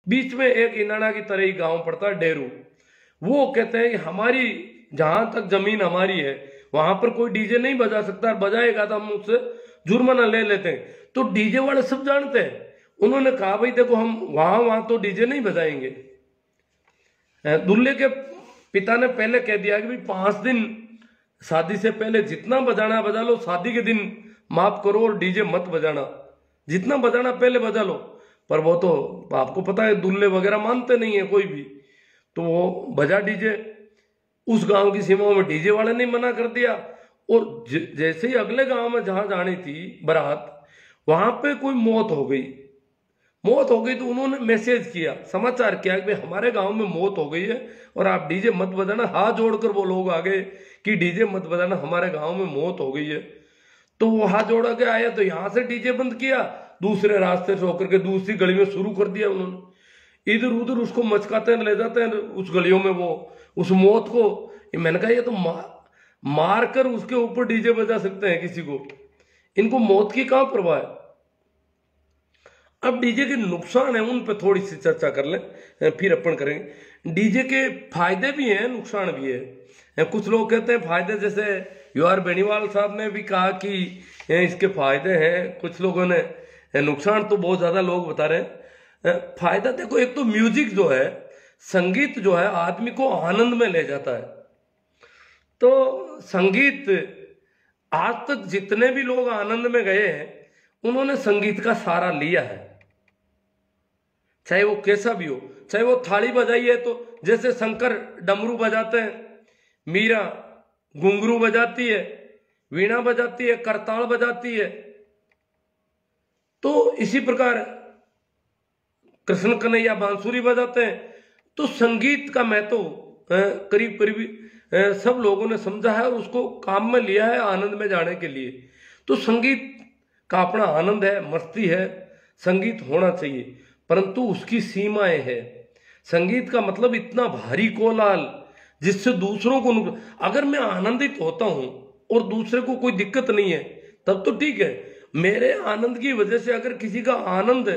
बीच में एक इनाना की तरह ही गांव पड़ता है डेरू। वो कहते हैं कि हमारी जहां तक जमीन हमारी है वहां पर कोई डीजे नहीं बजा सकता, बजाएगा तो हम उससे जुर्माना ले लेते हैं। तो डीजे वाले सब जानते हैं। उन्होंने कहा भाई देखो हम वहां वहां तो डीजे नहीं बजाएंगे। दूल्हे के पिता ने पहले कह दिया कि भाई 5 दिन शादी से पहले जितना बजाना बजा लो, शादी के दिन माफ करो और डीजे मत बजाना, जितना बजाना पहले बजा लो। पर वो तो आपको पता है दूल्हे वगैरह मानते नहीं है कोई भी, तो वो बजा डीजे। उस गांव की सीमाओं में डीजे वाले ने मना कर दिया। और जैसे ही अगले गांव में जहां जानी थी बारात, वहां पे कोई मौत हो गई। मौत हो गई तो उन्होंने मैसेज किया, समाचार किया कि हमारे गांव में मौत हो गई है और आप डीजे मत बजाना। हाथ जोड़कर वो लोग आ गए कि डीजे मत बजाना, हमारे गांव में मौत हो गई है। तो वो हाथ जोड़ के आया तो यहां से डीजे बंद किया, दूसरे रास्ते से होकर के दूसरी गली में शुरू कर दिया उन्होंने। इधर उधर उसको मचकाते हैं, ले जाते हैं उस गलियों में वो उस मौत को। मैंने कहा ये तो मार कर उसके ऊपर डीजे बजा सकते हैं किसी को, इनको मौत की कहां परवाह है। अब डीजे के नुकसान है उन पे थोड़ी सी चर्चा कर लें, फिर अपन करेंगे। डीजे के फायदे भी हैं नुकसान भी है। कुछ लोग कहते हैं फायदे, जैसे यूआर बेनीवाल साहब ने भी कहा कि इसके फायदे हैं, कुछ लोगों ने नुकसान तो बहुत ज्यादा लोग बता रहे हैं। फायदा देखो, एक तो म्यूजिक जो है, संगीत जो है आदमी को आनंद में ले जाता है। तो संगीत आज तक जितने भी लोग आनंद में गए हैं उन्होंने संगीत का सहारा लिया है, चाहे वो कैसा भी हो। चाहे वो थाली बजाई है तो जैसे शंकर डमरू बजाते हैं, मीरा घुंघरू बजाती है, वीणा बजाती है, करताल बजाती है, तो इसी प्रकार कृष्ण कन्हैया बांसुरी बजाते हैं। तो संगीत का महत्व करीब करीब सब लोगों ने समझा है और उसको काम में लिया है आनंद में जाने के लिए। तो संगीत का अपना आनंद है, मस्ती है, संगीत होना चाहिए, परंतु उसकी सीमाएं है। संगीत का मतलब इतना भारी कोलाहल जिससे दूसरों को अगर मैं आनंदित होता हूं और दूसरे को कोई दिक्कत नहीं है तब तो ठीक है। मेरे आनंद की वजह से अगर किसी का आनंद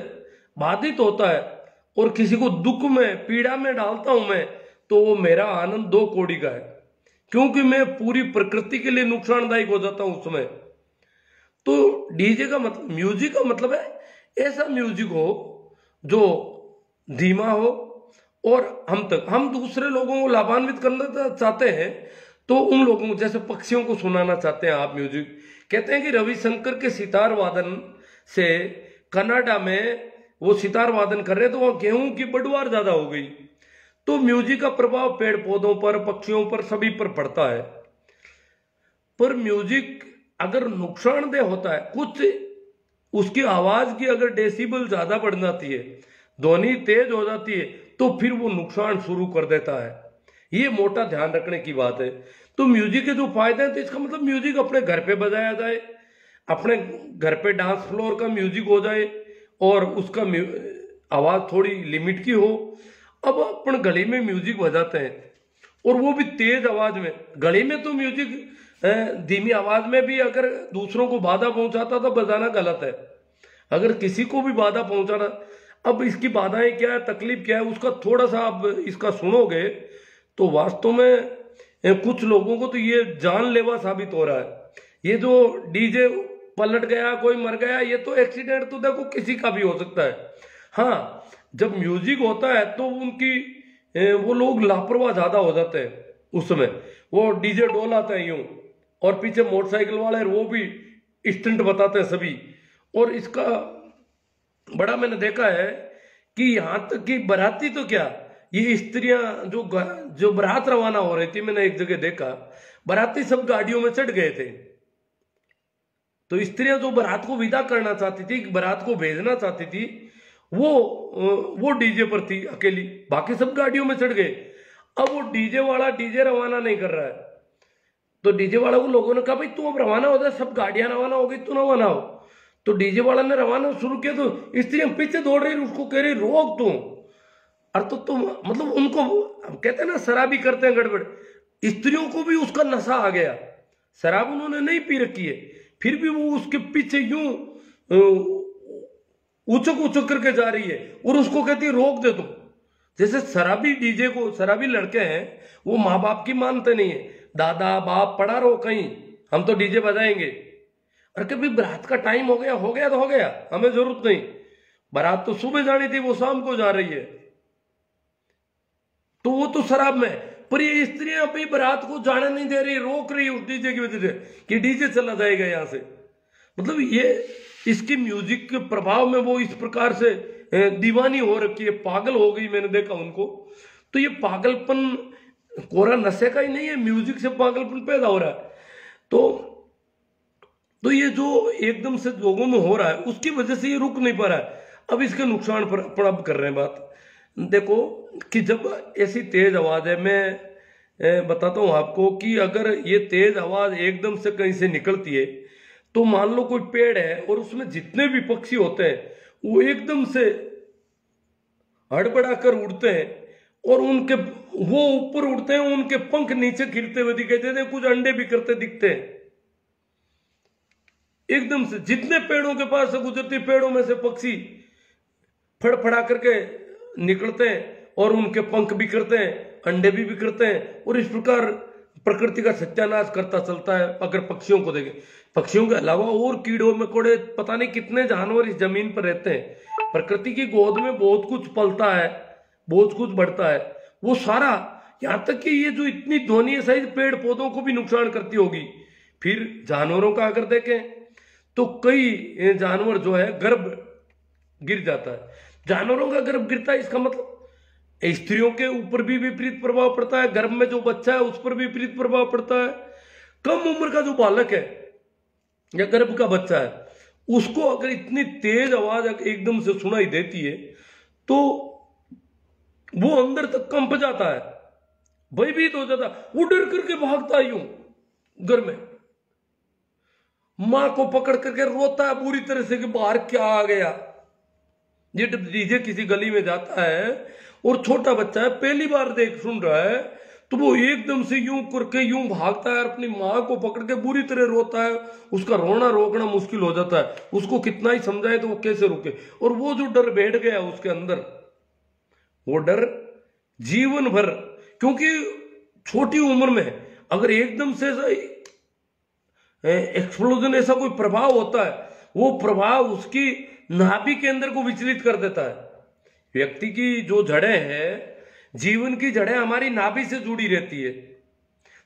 बाधित होता है और किसी को दुख में पीड़ा में डालता हूं मैं, तो वो मेरा आनंद 2 कौड़ी का है, क्योंकि मैं पूरी प्रकृति के लिए नुकसानदायक हो जाता हूं उस समय। तो डीजे का मतलब, म्यूजिक का मतलब है ऐसा म्यूजिक हो जो धीमा हो और हम दूसरे लोगों को लाभान्वित करना चाहते हैं। तो उन लोगों को, जैसे पक्षियों को सुनाना चाहते हैं आप म्यूजिक। कहते हैं कि रविशंकर के सितार वादन से कनाडा में वो सितार वादन कर रहे तो वहां गेहूं की पैदावार ज्यादा हो गई। तो म्यूजिक का प्रभाव पेड़ पौधों पर, पक्षियों पर, सभी पर पड़ता है। पर म्यूजिक अगर नुकसानदेह होता है कुछ, उसकी आवाज की अगर डेसिबल ज्यादा बढ़ जाती है, ध्वनि तेज हो जाती है, तो फिर वो नुकसान शुरू कर देता है। ये मोटा ध्यान रखने की बात है। तो म्यूजिक के जो फायदे हैं, तो इसका मतलब म्यूजिक अपने घर पे बजाया जाए, अपने घर पे डांस फ्लोर का म्यूजिक हो जाए और उसका आवाज थोड़ी लिमिट की हो। अब अपन गली में म्यूजिक बजाते हैं और वो भी तेज आवाज में। गली में तो म्यूजिक धीमी आवाज में भी अगर दूसरों को बाधा पहुंचाता तो बजाना गलत है। अगर किसी को भी बाधा पहुंचाना, अब इसकी बाधाएं क्या है, तकलीफ क्या है, उसका थोड़ा सा आप इसका सुनोगे तो वास्तव में कुछ लोगों को तो ये जानलेवा साबित हो रहा है। ये जो डीजे पलट गया, कोई मर गया, ये तो एक्सीडेंट तो देखो किसी का भी हो सकता है। हाँ, जब म्यूजिक होता है तो वो लोग लापरवाह ज्यादा हो जाते हैं। उस समय वो डीजे डोलाते हैं यूं, और पीछे मोटरसाइकिल वाले वो भी स्टंट बताते हैं सभी। और इसका बड़ा मैंने देखा है कि यहां तक कि बाराती तो क्या, ये स्त्रियां जो बारात रवाना हो रही थी, मैंने एक जगह देखा बाराती सब गाड़ियों में चढ़ गए थे। तो स्त्रियां जो बारात को विदा करना चाहती थी, बारात को भेजना चाहती थी, वो डीजे पर थी अकेली, बाकी सब गाड़ियों में चढ़ गए। अब वो डीजे वाला डीजे रवाना नहीं कर रहा है, तो डीजे वाला को लोगों ने कहा भाई तू अब रवाना हो जाए, सब गाड़ियां रवाना हो गई, तू रवाना हो। तो डीजे वाला ने रवाना शुरू किया तो स्त्रियां पीछे दौड़ रही, उसको कह रही रोक तू। और तो मतलब उनको कहते हैं ना शराबी करते हैं गड़बड़, स्त्रियों को भी उसका नशा आ गया। शराब उन्होंने नहीं पी रखी है, फिर भी वो उसके पीछे यूं उचक उचक करके जा रही है और उसको कहती है रोक दे तुम। जैसे शराबी डीजे को, शराबी लड़के हैं वो माँ बाप की मानते नहीं है, दादा बाप पड़ा रहो कहीं, हम तो डीजे बजाएंगे। और कभी बारात का टाइम हो गया तो हो गया, हमें जरूरत नहीं, बारात तो सुबह जानी थी, वो शाम को जा रही है, तो वो तो शराब में। पर ये स्त्रियां अभी बारात को जाने नहीं दे रही, रोक रही है उस डीजे की वजह से कि डीजे चला जाएगा यहां से। मतलब ये इसकी म्यूजिक के प्रभाव में वो इस प्रकार से दीवानी हो रखी है, पागल हो गई, मैंने देखा उनको। तो ये पागलपन कोरा नशे का ही नहीं है, म्यूजिक से पागलपन पैदा हो रहा है। तो ये जो एकदम से लोगों में हो रहा है उसकी वजह से ये रुक नहीं पा रहा है। अब इसके नुकसान पर अब कर रहे हैं बात। देखो कि जब ऐसी तेज आवाज है, मैं बताता हूं आपको कि अगर ये तेज आवाज एकदम से कहीं से निकलती है तो मान लो कोई पेड़ है और उसमें जितने भी पक्षी होते हैं वो एकदम से हड़बड़ा कर उड़ते हैं और उनके वो ऊपर उड़ते हैं, उनके पंख नीचे गिरते हुए दिखाई देते हैं, कुछ अंडे भी करते दिखते हैं। एकदम से जितने पेड़ों के पास से गुजरती, पेड़ों में से पक्षी फड़फड़ा करके निकलते हैं और उनके पंख भी करते हैं, अंडे भी करते हैं, और इस प्रकार प्रकृति का सत्यानाश करता चलता है। अगर पक्षियों को देखें, पक्षियों के अलावा और कीड़ों मकोड़े पता नहीं कितने जानवर इस जमीन पर रहते हैं। प्रकृति की गोद में बहुत कुछ पलता है, बहुत कुछ बढ़ता है, वो सारा, यहां तक कि ये जो इतनी ध्वनि है शायद पेड़ पौधों को भी नुकसान करती होगी। फिर जानवरों का अगर देखें तो कई जानवर जो है गर्भ गिर जाता है, जानवरों का गर्भ गिरता है, इसका मतलब स्त्रियों के ऊपर भी विपरीत प्रभाव पड़ता है, गर्भ में जो बच्चा है उस पर भी विपरीत प्रभाव पड़ता है। कम उम्र का जो बालक है या गर्भ का बच्चा है उसको अगर इतनी तेज आवाज एकदम से सुनाई देती है तो वो अंदर तक कंप जाता है, भयभीत हो जाता है, वो डर करके भागता है यूं घर में, मां को पकड़ करके रोता है पूरी तरह से कि बाहर क्या आ गया। ये डीजे किसी गली में जाता है और छोटा बच्चा है पहली बार सुन रहा है तो वो एकदम से यूं करके यूं भागता है, अपनी मां को पकड़ के बुरी तरह रोता है। उसका रोना रोकना मुश्किल हो जाता है, उसको कितना ही समझाए तो वो कैसे रुके। और वो जो डर बैठ गया उसके अंदर, वो डर जीवन भर, क्योंकि छोटी उम्र में अगर एकदम से एक्सप्लोजन ऐसा कोई प्रभाव होता है, वो प्रभाव उसकी नाभि के अंदर को विचलित कर देता है। व्यक्ति की जो जड़ें हैं, जीवन की जड़ें हमारी नाभि से जुड़ी रहती है।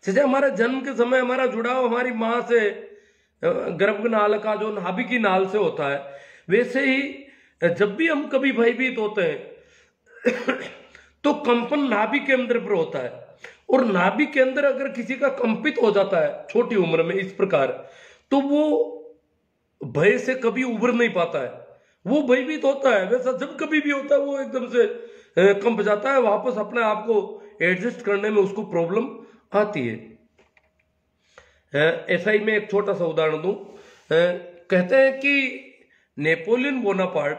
जैसे हमारा जन्म के समय हमारा जुड़ाव हमारी मां से, गर्भनाल का जो नाभि की नाल से होता है, वैसे ही जब भी हम कभी भयभीत होते हैं तो कंपन नाभि के अंदर पर होता है, और नाभि के अंदर अगर किसी का कंपित हो जाता है छोटी उम्र में इस प्रकार, तो वो भय से कभी उभर नहीं पाता है, वो भयभीत होता है। वैसा जब कभी भी होता है वो एकदम से कंप जाता है, वापस अपने आप को एडजस्ट करने में उसको प्रॉब्लम आती है। ऐसा ही मैं एक छोटा सा उदाहरण दूं। कहते हैं कि नेपोलियन बोनापार्ट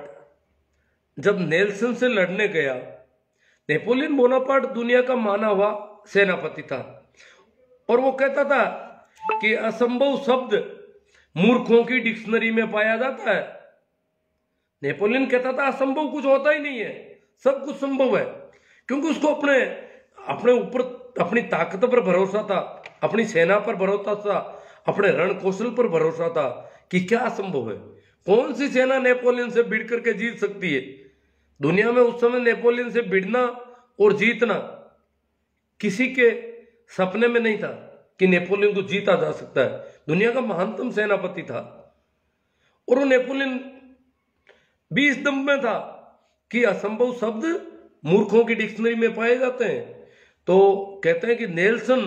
जब नेल्सन से लड़ने गया, नेपोलियन बोनापार्ट दुनिया का माना हुआ सेनापति था, और वो कहता था कि असंभव शब्द मूर्खों की डिक्शनरी में पाया जाता है। नेपोलियन कहता था असंभव कुछ होता ही नहीं है, सब कुछ संभव है, क्योंकि उसको अपने ऊपर अपनी ताकत पर भरोसा था, अपनी सेना पर भरोसा था, अपने रण कौशल पर भरोसा था कि क्या असंभव है। कौन सी सेना नेपोलियन से भिड़ करके जीत सकती है? दुनिया में उस समय नेपोलियन से भिड़ना और जीतना किसी के सपने में नहीं था कि नेपोलियन को जीता जा सकता है। दुनिया का महानतम सेनापति था, और वो नेपोलियन भी इस दम में था कि असंभव शब्द मूर्खों की डिक्शनरी में पाए जाते हैं। तो कहते हैं कि नेल्सन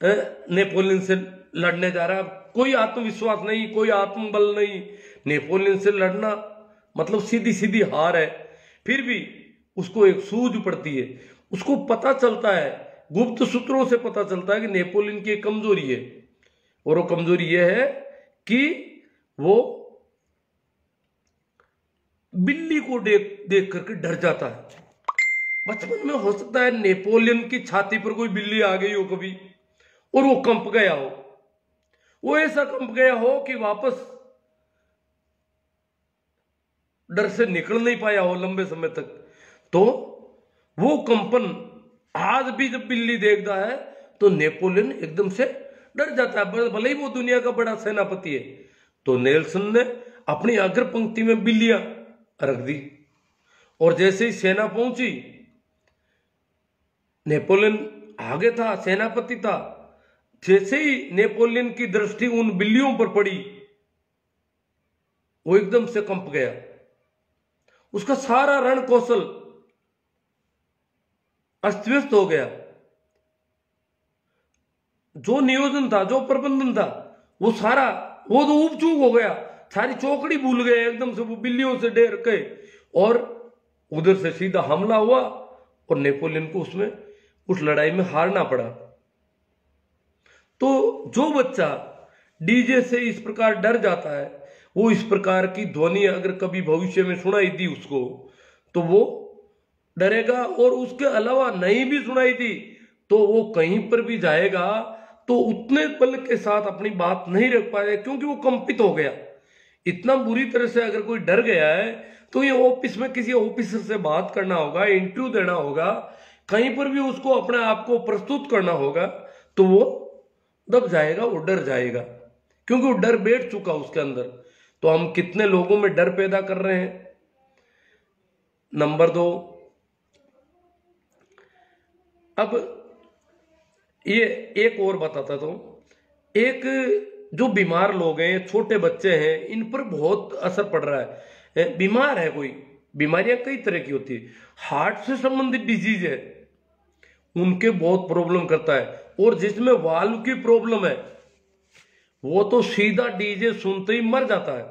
नेपोलियन से लड़ने जा रहा है, कोई आत्मविश्वास नहीं, कोई आत्मबल नहीं, नेपोलियन से लड़ना मतलब सीधी सीधी हार है। फिर भी उसको एक सूझ पड़ती है, उसको पता चलता है, गुप्त सूत्रों से पता चलता है कि नेपोलियन की एक कमजोरी है, और वो कमजोरी यह है कि वो बिल्ली को देख करके डर जाता है। बचपन में हो सकता है नेपोलियन की छाती पर कोई बिल्ली आ गई हो कभी, और वो कंप गया हो, वो ऐसा कंप गया हो कि वापस डर से निकल नहीं पाया हो लंबे समय तक, तो वो कंपन आज भी जब बिल्ली देखता है तो नेपोलियन एकदम से डर जाता है, भले ही वो दुनिया का बड़ा सेनापति है। तो नेल्सन ने अपनी अग्र पंक्ति में बिल्लियां रख दी, और जैसे ही सेना पहुंची, नेपोलियन आगे था, सेनापति था, जैसे ही नेपोलियन की दृष्टि उन बिल्लियों पर पड़ी, वो एकदम से कंप गया। उसका सारा रण कौशल अस्त व्यस्त हो गया, जो नियोजन था, जो प्रबंधन था, वो सारा वो तो उपचूक हो गया, सारी चौकड़ी भूल गए एकदम से, वो बिल्लियों से डर के, और उधर से सीधा हमला हुआ और नेपोलियन को उसमें उस लड़ाई में हारना पड़ा। तो जो बच्चा डीजे से इस प्रकार डर जाता है, वो इस प्रकार की ध्वनि अगर कभी भविष्य में सुनाई दी उसको, तो वो डरेगा, और उसके अलावा नहीं भी सुनाई दी तो वो कहीं पर भी जाएगा तो उतने बल के साथ अपनी बात नहीं रख पाएगा, क्योंकि वो कंपित हो गया। इतना बुरी तरह से अगर कोई डर गया है तो ये ऑफिस में किसी ऑफिसर से बात करना होगा, इंटरव्यू देना होगा, कहीं पर भी उसको अपने आप को प्रस्तुत करना होगा, तो वो दब जाएगा, वो डर जाएगा, क्योंकि वो डर बैठ चुका उसके अंदर। तो हम कितने लोगों में डर पैदा कर रहे हैं। नंबर 2, अब ये एक और बताता तो, एक जो बीमार लोग हैं, छोटे बच्चे हैं, इन पर बहुत असर पड़ रहा है। बीमार है कोई, बीमारियां कई तरह की होती है, हार्ट से संबंधित डिजीज है, उनके बहुत प्रॉब्लम करता है, और जिसमें वाल्व की प्रॉब्लम है वो तो सीधा डीजे सुनते ही मर जाता है।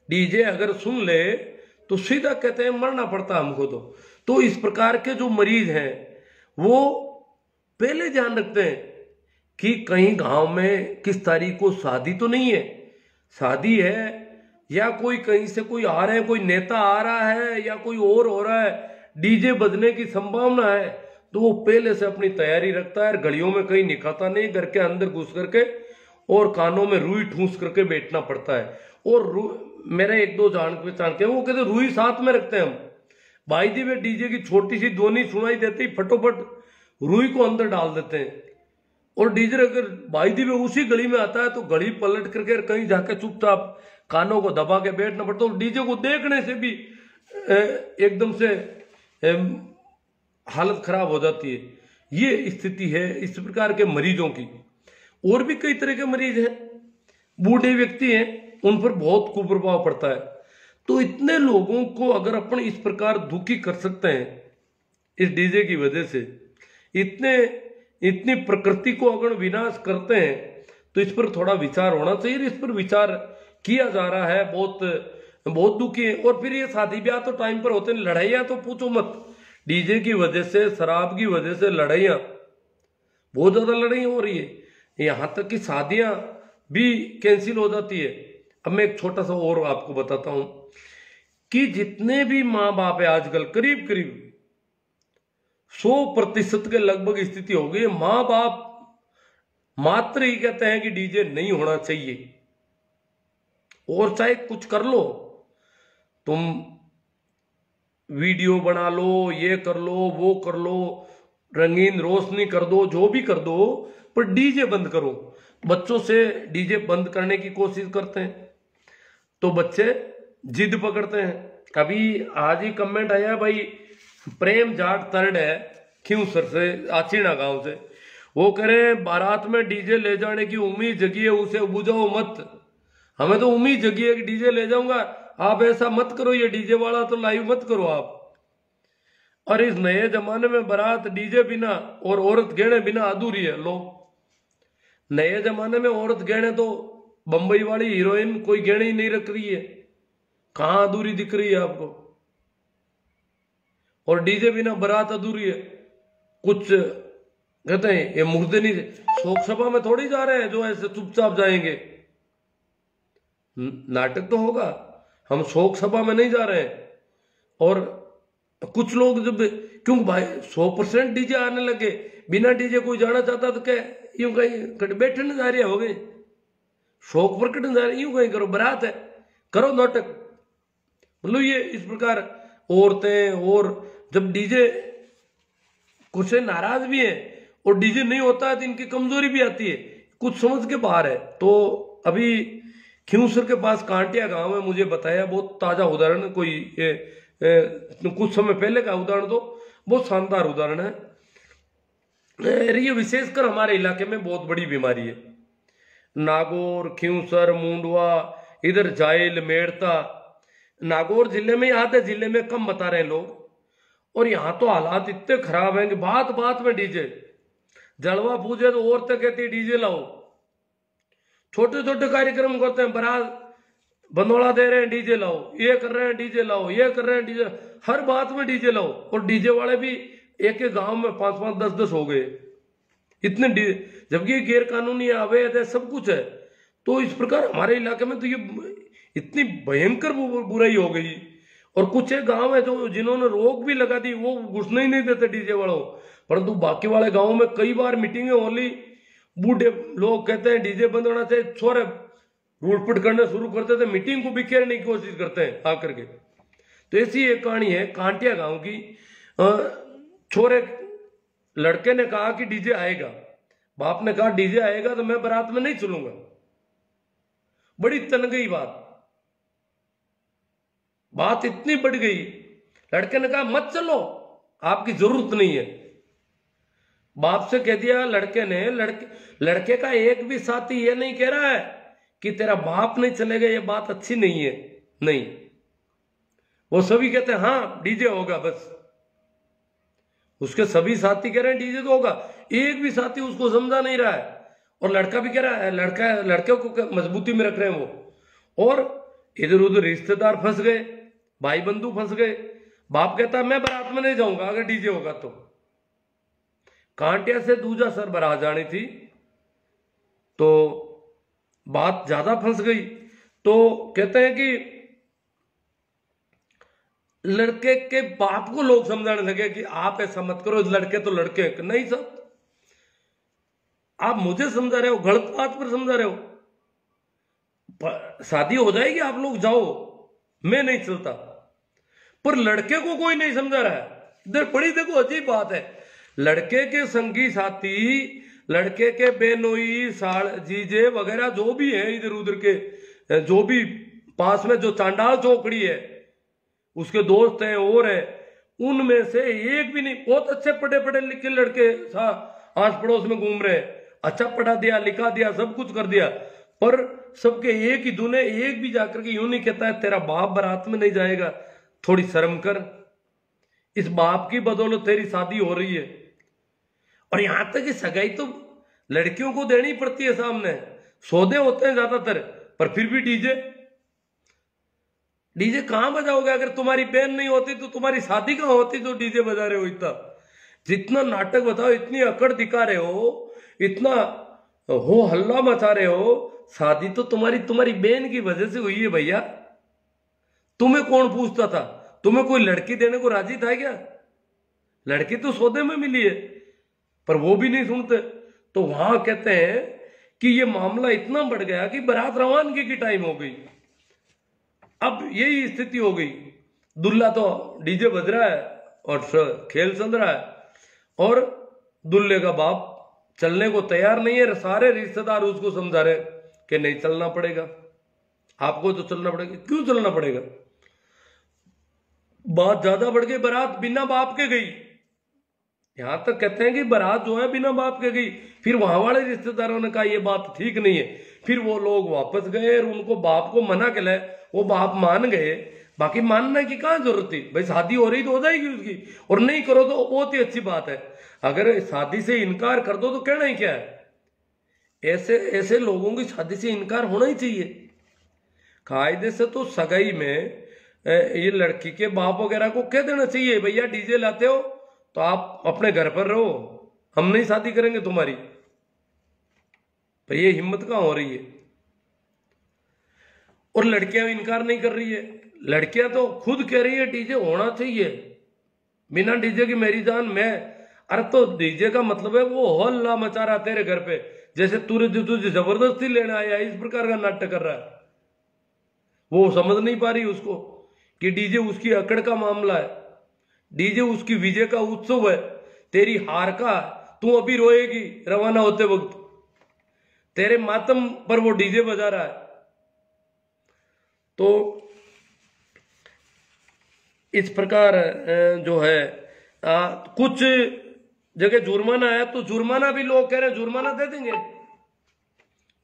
डीजे अगर सुन ले तो सीधा कहते हैं मरना पड़ता है हमको। तो इस प्रकार के जो मरीज हैं वो पहले ध्यान रखते हैं कि कहीं गांव में किस तारीख को शादी तो नहीं है, शादी है, या कोई कहीं से कोई आ रहे हैं, कोई नेता आ रहा है, या कोई और हो रहा है, डीजे बजने की संभावना है, तो वो पहले से अपनी तैयारी रखता है, घड़ियों में कहीं निकालता नहीं, घर के अंदर घुस करके और कानों में रुई ठूस करके बैठना पड़ता है। और मेरे एक दो जान पहचान के, वो कहते रुई साथ में रखते हैं हम, भाई जी वे डीजे की छोटी सी ध्वनि सुनाई देती फटोफट रुई को अंदर डाल देते हैं, और डीजे अगर भाई जी वे उसी गली में आता है तो घड़ी पलट करके कहीं जाके चुपचाप कानों को दबा के बैठना पड़ता है। डीजे को देखने से भी एकदम से हालत खराब हो जाती है। ये स्थिति है इस प्रकार के मरीजों की। और भी कई तरह के मरीज हैं, बूढ़े व्यक्ति हैं, उन पर बहुत कुप्रभाव पड़ता है। तो इतने लोगों को अगर अपन इस प्रकार दुखी कर सकते हैं इस डीजे की वजह से, इतनी प्रकृति को अगर विनाश करते हैं, तो इस पर थोड़ा विचार होना चाहिए। इस पर विचार किया जा रहा है, बहुत दुखी है। और फिर ये शादी ब्याह तो टाइम पर होते हैं, लड़ाइयां तो पूछो मत, डीजे की वजह से, शराब की वजह से लड़ाइयां, बहुत ज्यादा लड़ाइयां हो रही है, यहां तक कि शादियां भी कैंसिल हो जाती है। अब मैं एक छोटा सा और आपको बताता हूं कि जितने भी माँ बाप है आजकल, करीब करीब 100% के लगभग स्थिति हो गई है, माँ बाप मात्र ही कहते हैं कि डीजे नहीं होना चाहिए। और चाहे कुछ कर लो, तुम वीडियो बना लो, ये कर लो, वो कर लो, रंगीन रोशनी कर दो, जो भी कर दो, पर डीजे बंद करो। बच्चों से डीजे बंद करने की कोशिश करते हैं तो बच्चे जिद पकड़ते हैं। कभी आज ही कमेंट आया भाई, प्रेम जाट तरड है क्यों सर से, आचीना गांव से, वो कह रहे हैं बारात में डीजे ले जाने की उम्मीद जगी है, उसे बुझाओ मत। हमें तो उम्मीद जगी है कि डीजे ले जाऊंगा, आप ऐसा मत करो, ये डीजे वाला तो लाइव मत करो आप। और इस नए जमाने में बारात डीजे बिना और औरत गहने बिना अधूरी है। लो, नए जमाने में औरत गहने तो बंबई वाली हीरोइन कोई गहने ही नहीं रख रही है, कहां अधूरी दिख रही है आपको। और डीजे बिना बारात अधूरी है। कुछ कहते हैं ये मुर्दे नहीं, शोक सभा में थोड़ी जा रहे हैं जो ऐसे चुपचाप जाएंगे, नाटक तो होगा, हम शोक सभा में नहीं जा रहे हैं। और कुछ लोग जब, क्यों भाई 100% डीजे आने लगे, बिना डीजे कोई जाना चाहता तो क्या यूं कहीं बैठने जा रहे हो गए, शौक पर कटने जा रहे, यूं कहीं करो, बारात है करो नाटक, मतलब ये इस प्रकार औरतें, और जब डीजे कुछ से नाराज भी है और डीजे नहीं होता है तो इनकी कमजोरी भी आती है, कुछ समझ के बाहर है। तो अभी खियूसर के पास कांटिया गांव है, मुझे बताया, बहुत ताजा उदाहरण, कोई कुछ समय पहले का उदाहरण, तो बहुत शानदार उदाहरण है। ये विशेषकर हमारे इलाके में बहुत बड़ी बीमारी है। नागौर, खियूसर, मुंडवा, इधर जाइल, मेड़ता, नागौर जिले में, आधे जिले में कम बता रहे हैं लोग। और यहां तो हालात इतने खराब हैं कि बात बात में डीजे, जलवा पूजे तो औरतें कहती है डीजे लाओ, छोटे छोटे कार्यक्रम करते हैं, बारात बंदोड़ा दे रहे हैं डीजे लाओ, ये कर रहे हैं डीजे लाओ, ये कर रहे हैं डीजे, हर बात में डीजे लाओ। और डीजे वाले भी एक एक गांव में 5-5, 10-10 हो गए, इतने डीजे, जबकि गैर कानूनी है, अवैध है, सब कुछ है। तो इस प्रकार हमारे इलाके में तो ये इतनी भयंकर बुराई हो गई। और कुछ एक गांव है जो जिन्होंने रोक भी लगा दी, वो घुसने ही नहीं देते डीजे वालों, परंतु बाकी वाले गांवों में कई बार मीटिंगें होली, बूढ़े लोग कहते हैं डीजे बंद होना चाहिए, छोरे रूटपुट करने शुरू करते थे, मीटिंग को बिखेरने की कोशिश करते हैं आकर के। तो ऐसी एक कहानी है कांटिया गांव की। छोरे लड़के ने कहा कि डीजे आएगा, बाप ने कहा डीजे आएगा तो मैं बारात में नहीं चलूंगा। बड़ी तन गई बात इतनी बढ़ गई, लड़के ने कहा मत चलो, आपकी जरूरत नहीं है। बाप से कह दिया लड़के ने, लड़के का एक भी साथी ये नहीं कह रहा है कि तेरा बाप नहीं चलेगा, ये बात अच्छी नहीं है, नहीं, वो सभी कहते हैं हाँ डीजे होगा बस। उसके सभी साथी कह रहे हैं डीजे तो होगा, एक भी साथी उसको समझा नहीं रहा है। और लड़का भी कह रहा है, लड़के को मजबूती में रख रहे हैं वो। और इधर उधर रिश्तेदार फंस गए, भाई बंधु फंस गए। बाप कहता है मैं बारात में नहीं जाऊंगा अगर डीजे होगा तो। कांटिया से दूजा सर बारात जानी थी, तो बात ज्यादा फंस गई। तो कहते हैं कि लड़के के बाप को लोग समझाने लगे कि आप ऐसा मत करो, लड़के तो लड़के। नहीं साहब, आप मुझे समझा रहे हो, गलत बात पर समझा रहे हो। शादी हो जाएगी, आप लोग जाओ, मैं नहीं चलता। पर लड़के को कोई नहीं समझा रहा है। इधर बड़ी देखो अजीब बात है, लड़के के संगी साथी, लड़के के बेनोई, साल जीजे वगैरह जो भी है इधर उधर के, जो भी पास में जो चांडाल चौकड़ी है उसके दोस्त हैं और है, उनमें से एक भी नहीं। बहुत अच्छे पढ़े पढ़े लिखे लड़के आस पड़ोस में घूम रहे, अच्छा पढ़ा दिया, लिखा दिया, सब कुछ कर दिया, पर सबके एक ही धुन है। एक भी जाकर के यूं नहीं कहता है तेरा बाप बारात में नहीं जाएगा, थोड़ी शर्म कर, इस बाप की बदौलत तेरी शादी हो रही है। और यहां तक कि सगाई तो लड़कियों को देनी पड़ती है, सामने सौदे होते हैं ज्यादातर, पर फिर भी डीजे कहां बजाओगे? अगर तुम्हारी बहन नहीं होती तो तुम्हारी शादी कहां होती जो डीजे बजा रहे हो? इतना जितना नाटक बताओ, इतनी अकड़ दिखा रहे हो, इतना हो हल्ला मचा रहे हो, शादी तो तुम्हारी बहन की वजह से हुई है भैया। तुम्हें कौन पूछता था? तुम्हें कोई लड़की देने को राजी था क्या? लड़की तो सौदे में मिली है, पर वो भी नहीं सुनते। तो वहां कहते हैं कि ये मामला इतना बढ़ गया कि बारात रवानगी की टाइम हो गई। अब यही स्थिति हो गई, दुल्हा तो डीजे बज रहा है और खेल चल रहा है, और दुल्हे का बाप चलने को तैयार नहीं है। सारे रिश्तेदार उसको समझा रहे कि नहीं चलना पड़ेगा, आपको तो चलना पड़ेगा। क्यों चलना पड़ेगा? बात ज्यादा बढ़ गई, बारात बिना बाप के गई। यहां तक कहते हैं कि बारात जो है बिना बाप के गई। फिर वहां वाले रिश्तेदारों ने कहा यह बात ठीक नहीं है, फिर वो लोग वापस गए और उनको बाप को मना के लाए, वो बाप मान गए। बाकी मानने की कहां जरूरत थी भाई, शादी हो रही तो हो जाएगी उसकी, और नहीं करो तो बहुत ही अच्छी बात है। अगर शादी से इनकार कर दो तो कहना ही क्या है? ऐसे लोगों की शादी से इनकार होना ही चाहिए। कायदे से तो सगाई में ये लड़की के बाप वगैरह को कह देना चाहिए भैया डीजे लाते हो तो आप अपने घर पर रहो, हम नहीं शादी करेंगे तुम्हारी। भाई ये हिम्मत कहां हो रही है? और लड़कियां इनकार नहीं कर रही है, लड़कियां तो खुद कह रही है डीजे होना चाहिए, बिना डीजे की मेरी जान मैं। अरे तो डीजे का मतलब है वो हल्ला मचा रहा तेरे घर पे, जैसे तुझे जबरदस्ती लेने आया, इस प्रकार का नाटक कर रहा है। वो समझ नहीं पा रही उसको कि डीजे उसकी अकड़ का मामला है, डीजे उसकी विजय का उत्सव है, तेरी हार का तू अभी रोएगी रवाना होते वक्त, तेरे मातम पर वो डीजे बजा रहा है। तो इस प्रकार जो है कुछ जगह जुर्माना है, तो जुर्माना भी लोग कह रहे हैं जुर्माना दे देंगे,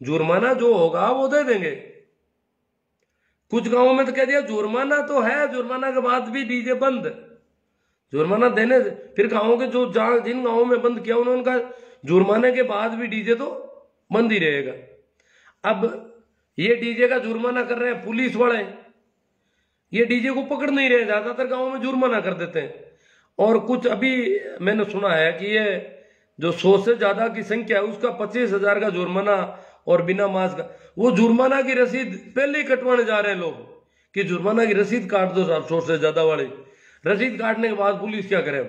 जुर्माना जो होगा वो दे देंगे। कुछ गांवों में तो कह दिया जुर्माना तो है, जुर्माना के बाद भी डीजे बंद, जुर्माना देने से फिर गांवों के जो जिन गांवों में बंद किया उन्होंने कहा जुर्माने के बाद भी डीजे तो बंद ही रहेगा। अब ये डीजे का जुर्माना कर रहे हैं पुलिस वाले, ये डीजे को पकड़ नहीं रहे, ज्यादातर गांवों में जुर्माना कर देते हैं। और कुछ अभी मैंने सुना है कि ये जो 100 से ज्यादा की संख्या है उसका 25,000 का जुर्माना और बिना मास्क का, वो जुर्माना की रसीद पहले ही कटवाने जा रहे हैं लोग कि जुर्माना की रसीद काट दो साहब 100 से ज्यादा वाली। रसीद काटने के बाद पुलिस क्या करे,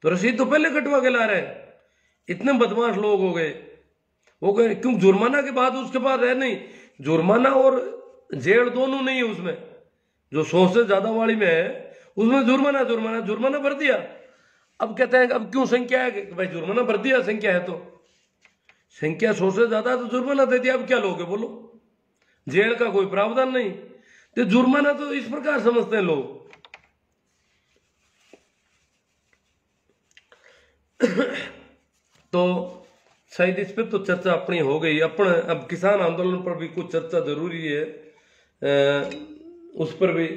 तो रसीद तो पहले कटवा के ला रहे हैं। इतने बदमाश लोग हो गए, वो कहे क्यों जुर्माना के बाद उसके बाद है नहीं, जुर्माना और जेल दोनों नहीं है उसमें, जो 100 से ज्यादा वाली में है उसमें जुर्माना जुर्माना जुर्माना भर दिया। अब कहते हैं अब क्यों संख्या है, भाई जुर्माना भर दिया, संख्या है तो संख्या 100 से ज्यादा तो जुर्माना दे दिया, अब क्या लोगे बोलो, जेल का कोई प्रावधान नहीं, तो जुर्माना तो इस प्रकार समझते हैं लोग। तो शायद इस पे तो चर्चा अपनी हो गई, अपन अब किसान आंदोलन पर भी कुछ चर्चा जरूरी है, उस पर भी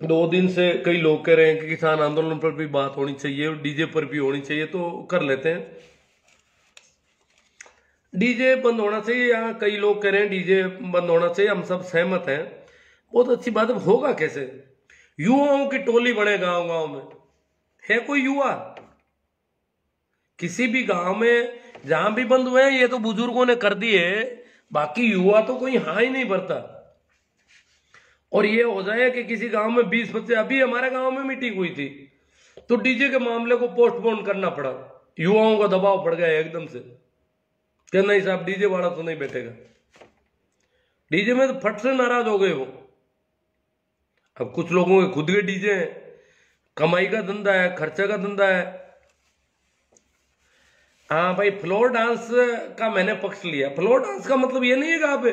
दो दिन से कई लोग कह रहे हैं कि किसान आंदोलन पर भी बात होनी चाहिए और डीजे पर भी होनी चाहिए, तो कर लेते हैं। डीजे बंद होना चाहिए, यहाँ कई लोग कह रहे हैं डीजे बंद होना चाहिए, हम सब सहमत हैं, बहुत अच्छी बात है। होगा कैसे, युवाओं की टोली बने गांव गांव में, है कोई युवा किसी भी गांव में जहां भी बंद हुए हैं, ये तो बुजुर्गों ने कर दिए, बाकी युवा तो कोई हाँ ही नहीं भरता। और ये हो जाए कि किसी गांव में 20 बच्चे, अभी हमारे गांव में मीटिंग हुई थी तो डीजे के मामले को पोस्टपोन करना पड़ा, युवाओं का दबाव पड़ गया एकदम से कि नहीं साहब डीजे वाला तो नहीं बैठेगा, डीजे में तो फट से नाराज हो गए वो। अब कुछ लोगों के खुद के डीजे हैं, कमाई का धंधा है, खर्चा का धंधा है। हाँ भाई, फ्लोर डांस का मैंने पक्ष लिया। फ्लोर डांस का मतलब ये नहीं है कि आप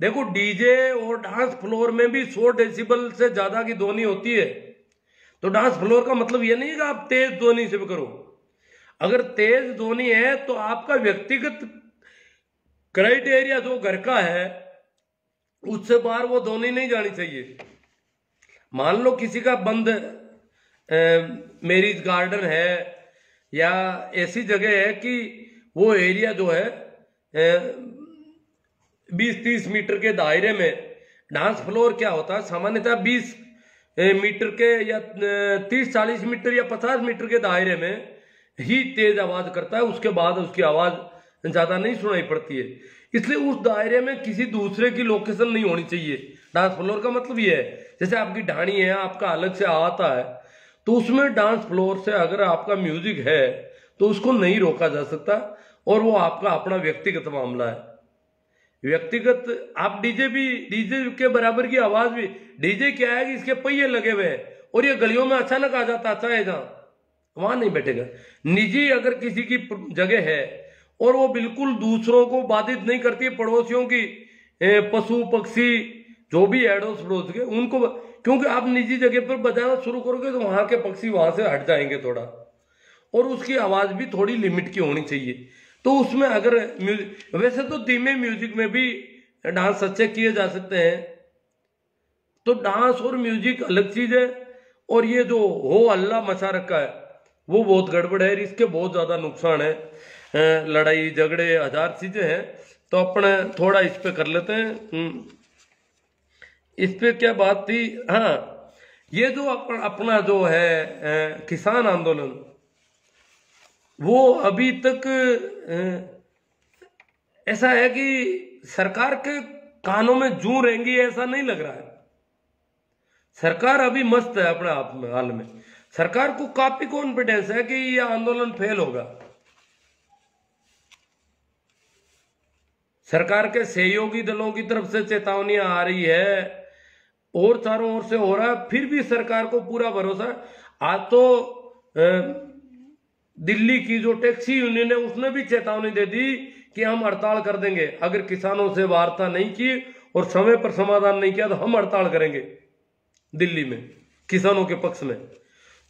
देखो डीजे और डांस फ्लोर में भी 100 डेसिबल से ज्यादा की ध्वनि होती है, तो डांस फ्लोर का मतलब ये नहीं है कि आप तेज ध्वनि से भी करो। अगर तेज ध्वनि है तो आपका व्यक्तिगत क्राइटेरिया जो घर का है उससे बाहर वो ध्वनि नहीं जानी चाहिए। मान लो किसी का बंद मैरिज गार्डन है या ऐसी जगह है कि वो एरिया जो है 20-30 मीटर के दायरे में, डांस फ्लोर क्या होता है सामान्यतः 20 मीटर के या 30-40 मीटर या 50 मीटर के दायरे में ही तेज आवाज करता है, उसके बाद उसकी आवाज ज्यादा नहीं सुनाई पड़ती है। इसलिए उस दायरे में किसी दूसरे की लोकेशन नहीं होनी चाहिए। डांस फ्लोर का मतलब ये है, जैसे आपकी ढाणी है, आपका अलग से आता है, तो उसमें डांस फ्लोर से अगर आपका म्यूजिक है तो उसको नहीं रोका जा सकता, और वो आपका अपना व्यक्तिगत मामला है। व्यक्तिगत आप डीजे के बराबर की आवाज भी, डीजे क्या है कि इसके पहिए लगे हुए हैं और ये गलियों में अचानक आ जाता, चाहे जहां वहां नहीं बैठेगा। निजी अगर किसी की जगह है और वो बिल्कुल दूसरों को बाधित नहीं करती, पड़ोसियों की पशु पक्षी जो भी अड़ोस पड़ोस के उनको, क्योंकि आप निजी जगह पर बजाना शुरू करोगे तो वहां के पक्षी वहां से हट जाएंगे थोड़ा, और उसकी आवाज भी थोड़ी लिमिट की होनी चाहिए। तो उसमें अगर वैसे तो धीमे म्यूजिक में भी डांस अच्छे किए जा सकते हैं, तो डांस और म्यूजिक अलग चीज है, और ये जो हो हल्ला मचा रखा है वो बहुत गड़बड़ है, इसके बहुत ज्यादा नुकसान है, लड़ाई झगड़े हजार चीजें हैं। तो अपने थोड़ा इस पे कर लेते हैं। इस पे क्या बात थी, हाँ ये जो अपना जो है किसान आंदोलन, वो अभी तक ऐसा है कि सरकार के कानों में जूं रहेंगी ऐसा नहीं लग रहा है। सरकार अभी मस्त है अपने आप में, हाल में सरकार को काफी कॉन्फिडेंस है कि यह आंदोलन फेल होगा। सरकार के सहयोगी दलों की तरफ से चेतावनियां आ रही है और चारों ओर से हो रहा है, फिर भी सरकार को पूरा भरोसा है। आज तो दिल्ली की जो टैक्सी यूनियन है उसने भी चेतावनी दे दी कि हम हड़ताल कर देंगे, अगर किसानों से वार्ता नहीं की और समय पर समाधान नहीं किया तो हम हड़ताल करेंगे दिल्ली में किसानों के पक्ष में।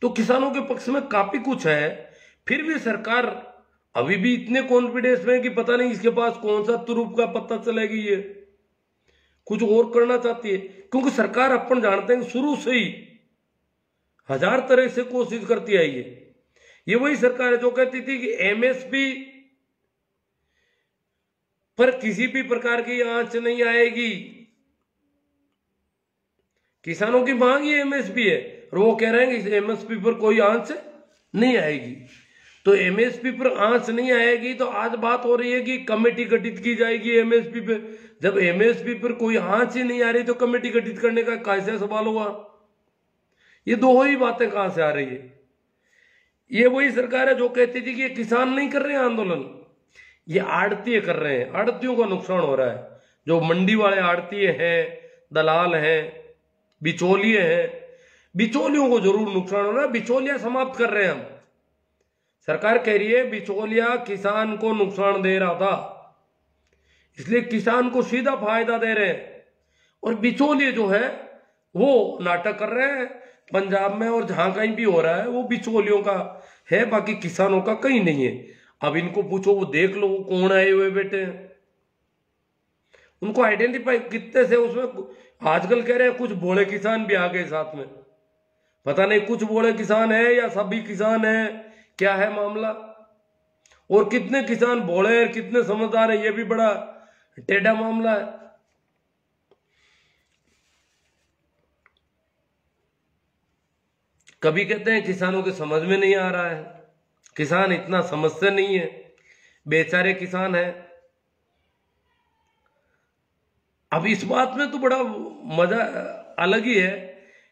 तो किसानों के पक्ष में काफी कुछ है, फिर भी सरकार अभी भी इतने कॉन्फिडेंस में कि पता नहीं इसके पास कौन सा तुरुप का पत्ता चलेगी, ये कुछ और करना चाहती है। क्योंकि सरकार अपन जानते हैं शुरू से ही हजार तरह से कोशिश करती आई है। ये वही सरकार है जो कहती थी कि एमएसपी पर किसी भी प्रकार की आंच नहीं आएगी, किसानों की मांग ही एमएसपी है और वो कह रहे हैं कि एमएसपी पर कोई आंच नहीं आएगी। तो एमएसपी पर आंच नहीं आएगी तो आज बात हो रही है कि कमेटी गठित की जाएगी एमएसपी पे। जब एमएसपी पर कोई आंच ही नहीं आ रही तो कमेटी गठित करने का कैसे सवाल हुआ? ये दो ही बातें कहां से आ रही है? ये वही सरकार है जो कहती थी कि ये किसान नहीं कर रहे हैं आंदोलन, ये आड़तीय कर रहे हैं, आड़तियों का नुकसान हो रहा है। जो मंडी वाले आड़तीय हैं, दलाल हैं, बिचौलिए हैं, बिचौलियों को जरूर नुकसान हो रहा है। बिचौलिया समाप्त कर रहे हैं हम। सरकार कह रही है बिचौलिया किसान को नुकसान दे रहा था, इसलिए किसान को सीधा फायदा दे रहे हैं। और बिचौलिए जो है वो नाटक कर रहे हैं पंजाब में, और जहां कहीं भी हो रहा है वो बिचौलियों का है, बाकी किसानों का कहीं नहीं है। अब इनको पूछो, वो देख लो वो कौन आए हुए बेटे हैं, उनको आइडेंटिफाई कितने से उसमें आजकल कह रहे हैं कुछ भोले किसान भी आ गए साथ में। पता नहीं कुछ भोले किसान है या सभी किसान है, क्या है मामला? और कितने किसान भोले हैं, कितने समझदार हैं, ये भी बड़ा टेढ़ा मामला है। कभी कहते हैं किसानों के समझ में नहीं आ रहा है, किसान इतना समझते नहीं है, बेचारे किसान हैं। अब इस बात में तो बड़ा मजा अलग ही है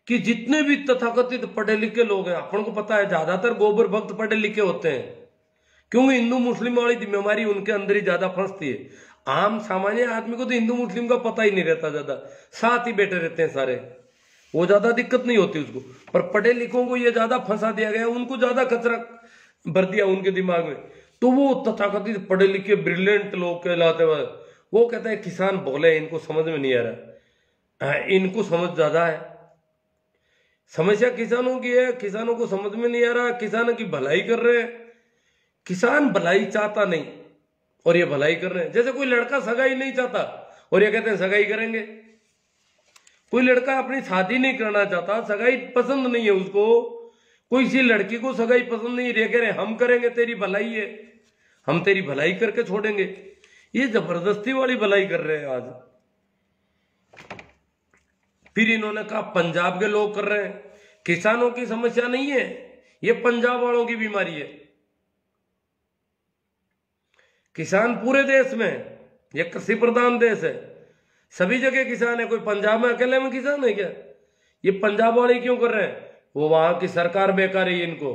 कि जितने भी तथाकथित पढ़े लिखे लोग हैं, अपन को पता है ज्यादातर गोबर भक्त पढ़े लिखे होते हैं, क्योंकि हिंदू मुस्लिम वाली बीमारी उनके अंदर ही ज्यादा फंसती है। आम सामान्य आदमी को तो हिंदू मुस्लिम का पता ही नहीं रहता, ज्यादा साथ ही बैठे रहते हैं सारे, वो ज्यादा दिक्कत नहीं होती उसको। पर पढ़े लिखों को ये ज्यादा फंसा दिया गया, उनको ज्यादा खतरा भर दिया उनके दिमाग में। तो वो तथाकथित पढ़े लिखे ब्रिलियंट लोग कहलाते हुए वो कहते हैं किसान बोले, इनको समझ में नहीं आ रहा, इनको समझ ज्यादा है। समस्या किसानों की है, किसानों को समझ में नहीं आ रहा, किसानों की भलाई कर रहे हैं। किसान भलाई चाहता नहीं और ये भलाई कर रहे हैं। जैसे कोई लड़का सगाई नहीं चाहता और ये कहते हैं सगाई करेंगे। कोई लड़का अपनी शादी नहीं करना चाहता, सगाई पसंद नहीं है उसको, कोई सी लड़की को सगाई पसंद नहीं है, कह रहे हम करेंगे, तेरी भलाई है, हम तेरी भलाई करके छोड़ेंगे। ये जबरदस्ती वाली भलाई कर रहे हैं आज। फिर इन्होंने कहा पंजाब के लोग कर रहे हैं। किसानों की समस्या नहीं है, ये पंजाब वालों की बीमारी है। किसान पूरे देश में, ये कृषि प्रधान देश है, सभी जगह किसान है, कोई पंजाब में अकेले में किसान है क्या? ये पंजाब वाले क्यों कर रहे हैं? वो वहां की सरकार बेकार है, इनको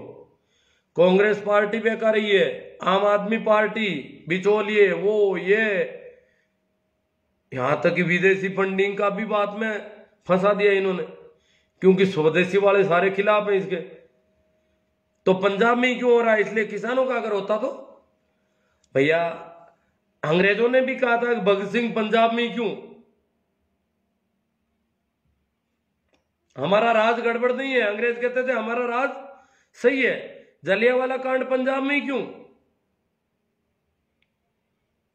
कांग्रेस पार्टी बेकार ही है, आम आदमी पार्टी, बिचौलिए, वो ये, यहां तक कि विदेशी फंडिंग का भी बात में फंसा दिया इन्होंने, क्योंकि स्वदेशी वाले सारे खिलाफ हैं इसके। तो पंजाब में ही क्यों हो रहा है? इसलिए किसानों का अगर होता तो भैया, अंग्रेजों ने भी कहा था कि भगत सिंह पंजाब में ही क्यों, हमारा राज गड़बड़ नहीं है। अंग्रेज कहते थे हमारा राज सही है, जलियांवाला कांड पंजाब में ही क्यों?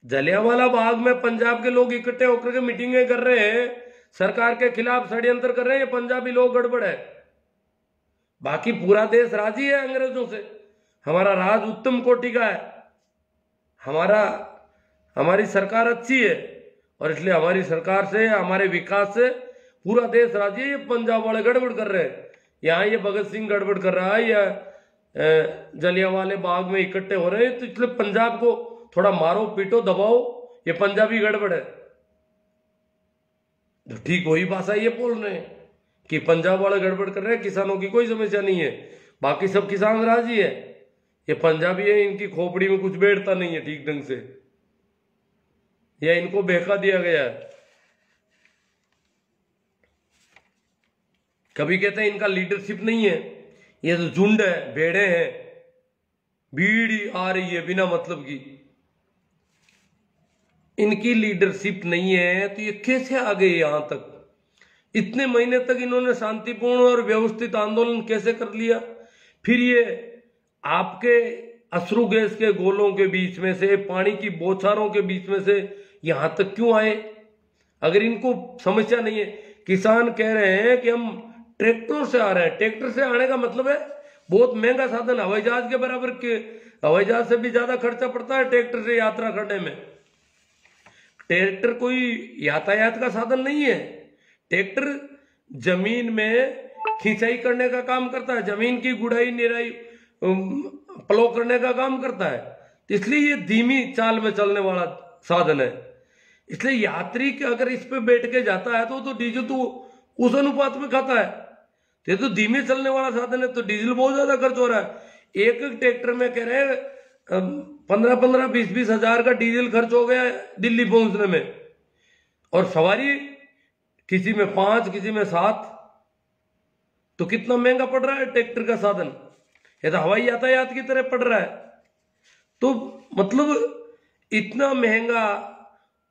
जलियांवाला बाग में पंजाब के लोग इकट्ठे होकर के मीटिंगें कर रहे हैं, सरकार के खिलाफ षड्यंत्र कर रहे हैं, ये पंजाबी लोग गड़बड़ है। बाकी पूरा देश राजी है अंग्रेजों से, हमारा राज उत्तम कोटि का है, हमारी सरकार अच्छी है और इसलिए हमारी सरकार से, हमारे विकास से पूरा देश राजी है। ये पंजाब वाले गड़बड़ कर रहे हैं, यहाँ ये भगत सिंह गड़बड़ कर रहा है या जलियांवाले बाग में इकट्ठे हो रहे हैं, तो इसलिए पंजाब को थोड़ा मारो पीटो दबाओ, ये पंजाबी गड़बड़ है। तो ठीक वही भाषा ये बोल रहे हैं कि पंजाब वाले गड़बड़ कर रहे हैं, किसानों की कोई समस्या नहीं है, बाकी सब किसान राजी है, ये पंजाबी है, इनकी खोपड़ी में कुछ बैठता नहीं है ठीक ढंग से। या इनको बहका दिया गया है? कभी कहते हैं इनका लीडरशिप नहीं है, ये तो झुंड है, भेड़े हैं, भीड़ आ रही है बिना मतलब की। इनकी लीडरशिप नहीं है तो ये कैसे आ गए यहां तक? इतने महीने तक इन्होंने शांतिपूर्ण और व्यवस्थित आंदोलन कैसे कर लिया? फिर ये आपके अश्रु गैस के गोलों के बीच में से, पानी की बौछारों के बीच में से यहां तक क्यों आए? अगर इनको समस्या नहीं है, किसान कह रहे हैं कि हम ट्रैक्टरों से आ रहे हैं। ट्रैक्टर से आने का मतलब है बहुत महंगा साधन, हवाई जहाज के बराबर के, हवाई जहाज से भी ज्यादा खर्चा पड़ता है ट्रैक्टर से यात्रा करने में। ट्रैक्टर कोई यातायात का साधन नहीं है। ट्रैक्टर जमीन में खिंचाई करने का काम करता है, जमीन की गुड़ाई निराई प्लो करने का काम करता है। तो इसलिए ये धीमी चाल में चलने वाला साधन है। इसलिए यात्री के अगर इस पे बैठ के जाता है तो डीजल तो उस अनुपात में खाता है। ये तो धीमे चलने वाला साधन है, तो डीजल बहुत ज्यादा खर्च हो रहा है। एक एक ट्रैक्टर में कह रहे हैं 15-15, 20-20 हजार का डीजल खर्च हो गया दिल्ली पहुंचने में, और सवारी किसी में 5, किसी में 7। तो कितना महंगा पड़ रहा है ट्रैक्टर का साधन? ये तो हवाई यातायात की तरह पड़ रहा है। तो मतलब इतना महंगा,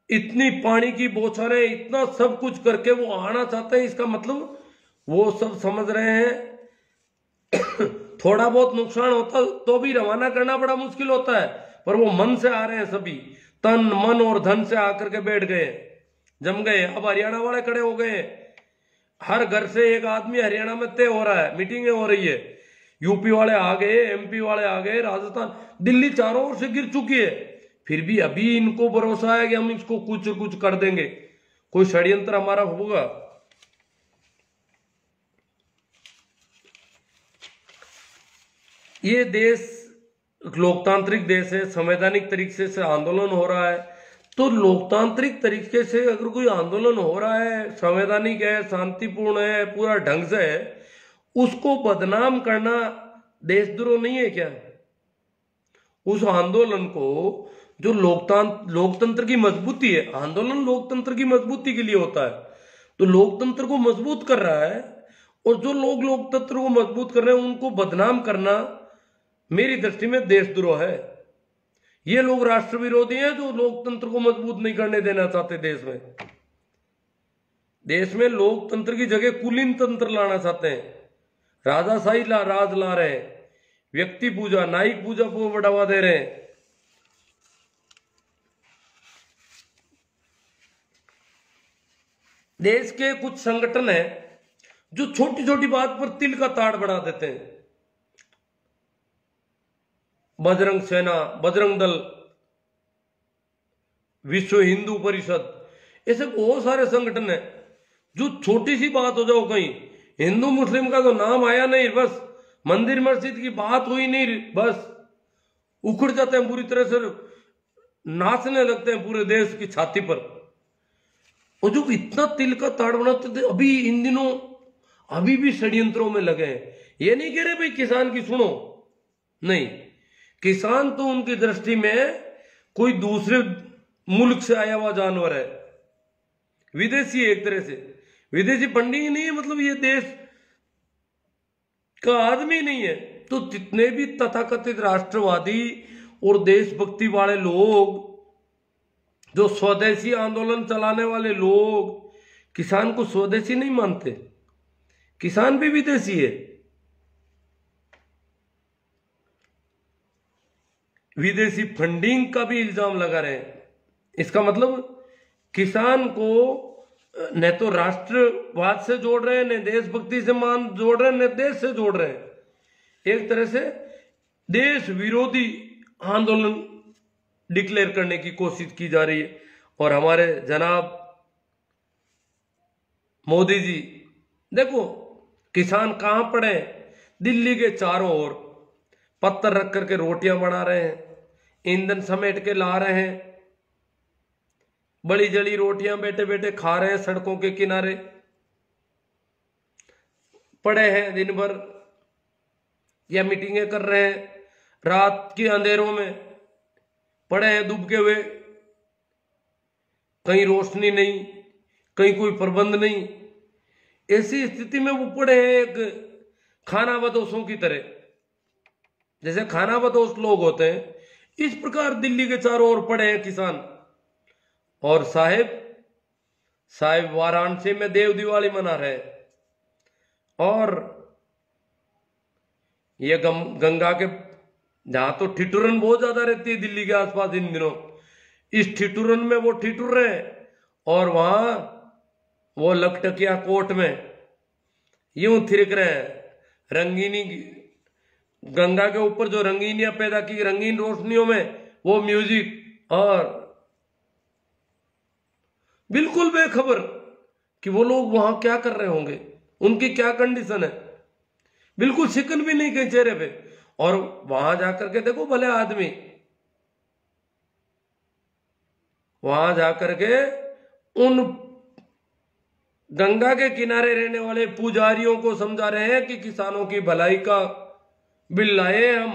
इतनी पानी की बौछारें, इतना सब कुछ करके वो आना चाहते हैं। इसका मतलब वो सब समझ रहे हैं थोड़ा बहुत नुकसान होता तो भी रवाना करना बड़ा मुश्किल होता है, पर वो मन से आ रहे हैं सभी, तन मन और धन से आकर के बैठ गए, जम गए। अब हरियाणा वाले खड़े हो गए, हर घर से एक आदमी हरियाणा में तय हो रहा है, मीटिंगें हो रही है। यूपी वाले आ गए, एमपी वाले आ गए, राजस्थान, दिल्ली चारों ओर से गिर चुकी है। फिर भी अभी इनको भरोसा है कि हम इसको कुछ कर देंगे, कोई षड्यंत्र हमारा होगा। ये देश लोकतांत्रिक देश है, संवैधानिक तरीके से आंदोलन हो रहा है। तो लोकतांत्रिक तरीके से अगर कोई आंदोलन हो रहा है, संवैधानिक है, शांतिपूर्ण है, पूरा ढंग से है, उसको बदनाम करना देशद्रोह नहीं है क्या? उस आंदोलन को, जो लोकतंत्र की मजबूती है, आंदोलन लोकतंत्र की मजबूती के लिए होता है, तो लोकतंत्र को मजबूत कर रहा है, और जो लोग लोकतंत्र को मजबूत कर रहे हैं उनको बदनाम करना मेरी दृष्टि में देशद्रोह है। ये लोग राष्ट्र विरोधी हैं जो लोकतंत्र को मजबूत नहीं करने देना चाहते देश में। देश में लोकतंत्र की जगह कुलीन तंत्र लाना चाहते हैं, राजाशाही राज ला रहे हैं, व्यक्ति पूजा, नायिक पूजा को बढ़ावा दे रहे हैं। देश के कुछ संगठन हैं जो छोटी छोटी बात पर तिल का ताड़ बढ़ा देते हैं। बजरंग सेना, बजरंग दल, विश्व हिंदू परिषद, ऐसे बहुत सारे संगठन हैं जो छोटी सी बात हो जाओ, कहीं हिंदू मुस्लिम का तो नाम आया नहीं, बस मंदिर मस्जिद की बात हुई नहीं, बस उखड़ जाते हैं, पूरी तरह से नाचने लगते हैं पूरे देश की छाती पर। और जो इतना तिल का ताड़ बनाते थे, अभी इन दिनों अभी भी षड्यंत्रों में लगे हैं। ये नहीं कह रहे भाई किसान की सुनो, नहीं, किसान तो उनकी दृष्टि में कोई दूसरे मुल्क से आया हुआ जानवर है, विदेशी है एक तरह से, विदेशी पंडित ही नहीं है, मतलब ये देश का आदमी नहीं है। तो जितने भी तथाकथित राष्ट्रवादी और देशभक्ति वाले लोग, जो स्वदेशी आंदोलन चलाने वाले लोग, किसान को स्वदेशी नहीं मानते, किसान भी विदेशी है। विदेशी फंडिंग का भी इल्जाम लगा रहे हैं। इसका मतलब किसान को न तो राष्ट्रवाद से जोड़ रहे हैं, न देशभक्ति से मान जोड़ रहे हैं, न देश से जोड़ रहे हैं। एक तरह से देश विरोधी आंदोलन डिक्लेयर करने की कोशिश की जा रही है। और हमारे जनाब मोदी जी, देखो किसान कहां पड़े, दिल्ली के चारों ओर पत्थर रख करके रोटियां बना रहे हैं, ईंधन समेट के ला रहे हैं, बड़ी जली रोटियां बैठे बैठे खा रहे हैं, सड़कों के किनारे पड़े हैं दिन भर, या मीटिंगें कर रहे हैं, रात के अंधेरों में पड़े हैं दुबके हुए। कहीं रोशनी नहीं, कहीं कोई प्रबंध नहीं। ऐसी स्थिति में वो पड़े हैं एक खानाबदोशों की तरह। जैसे खानाबदोश लोग होते हैं, इस प्रकार दिल्ली के चारों ओर पड़े हैं किसान। और साहेब वाराणसी में देव दिवाली मना रहे। और ये गंगा के जहां तो ठिठुरन बहुत ज्यादा रहती है दिल्ली के आसपास इन दिनों, इस ठिठुरन में वो ठिठुर रहे हैं, और वहां वो लकटकिया कोट में यूं थिरक रहे हैं। रंगीनी गंगा के ऊपर जो रंगीनियां पैदा की, रंगीन रोशनियों में वो म्यूजिक, और बिल्कुल बेखबर कि वो लोग वहां क्या कर रहे होंगे, उनकी क्या कंडीशन है, बिल्कुल शिकन भी नहीं कहीं चेहरे पे। और वहां जाकर के देखो भले आदमी, वहां जाकर के उन गंगा के किनारे रहने वाले पुजारियों को समझा रहे हैं कि किसानों की भलाई का बिल लाए हम।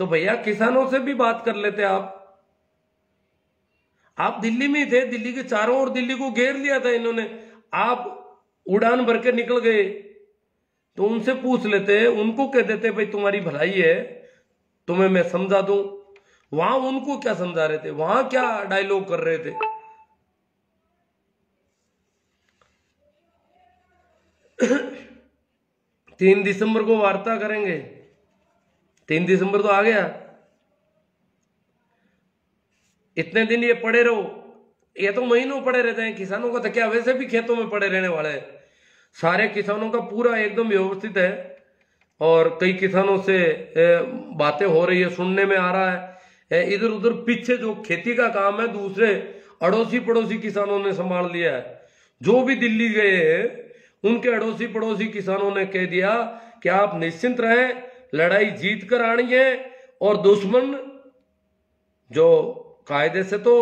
तो भैया किसानों से भी बात कर लेते आप दिल्ली में ही थे, दिल्ली के चारों ओर दिल्ली को घेर लिया था इन्होंने, आप उड़ान भर के निकल गए। तो उनसे पूछ लेते, उनको कह देते भाई तुम्हारी भलाई है, तुम्हें मैं समझा दूं। वहां उनको क्या समझा रहे थे, वहां क्या डायलॉग कर रहे थे। 3 दिसंबर को वार्ता करेंगे, 3 दिसंबर तो आ गया। इतने दिन ये पड़े रहो, ये तो महीनों पड़े रहते हैं। किसानों का तो क्या, वैसे भी खेतों में पड़े रहने वाले हैं। सारे किसानों का पूरा एकदम व्यवस्थित है। और कई किसानों से बातें हो रही है, सुनने में आ रहा है इधर उधर पीछे जो खेती का काम है दूसरे अड़ोसी पड़ोसी किसानों ने संभाल लिया है। जो भी दिल्ली गए हैं उनके अड़ोसी पड़ोसी किसानों ने कह दिया कि आप निश्चिंत रहें, लड़ाई जीत कर आनी है। और दुश्मन जो कायदे से तो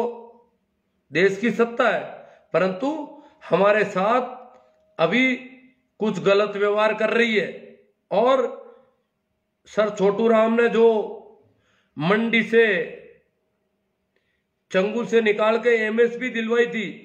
देश की सत्ता है, परंतु हमारे साथ अभी कुछ गलत व्यवहार कर रही है। और सर छोटू राम ने जो मंडी से चंगुल से निकाल के एमएसपी दिलवाई थी,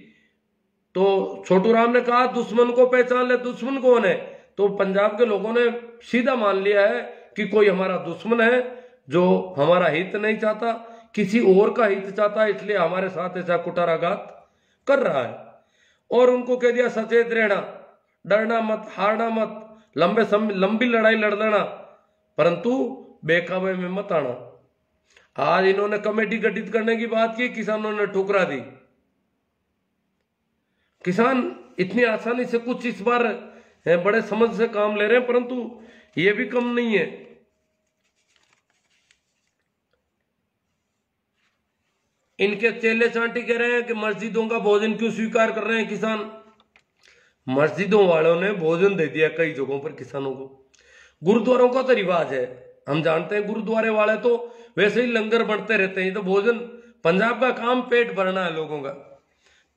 तो छोटू राम ने कहा दुश्मन को पहचान ले, दुश्मन कौन है। तो पंजाब के लोगों ने सीधा मान लिया है कि कोई हमारा दुश्मन है जो हमारा हित नहीं चाहता, किसी और का हित चाहता है, इसलिए हमारे साथ ऐसा कुटाराघात कर रहा है। और उनको कह दिया सचेत रहना, डरना मत, हारना मत, लंबी लड़ाई लड़ लेना, परंतु बेकाबू में मत आना। आज इन्होंने कमेटी गठित करने की बात की, किसानों ने ठुकरा दी। किसान इतनी आसानी से कुछ इस बार बड़े समझ से काम ले रहे हैं, परंतु ये भी कम नहीं है। इनके चेले चांटी कह रहे हैं कि मस्जिदों का भोजन क्यों स्वीकार कर रहे हैं किसान। मस्जिदों वालों ने भोजन दे दिया कई जगहों पर किसानों को। गुरुद्वारों का तो रिवाज है, हम जानते हैं, गुरुद्वारे वाले तो वैसे ही लंगर बढ़ते रहते हैं। ये तो भोजन, पंजाब का काम पेट भरना है लोगों का।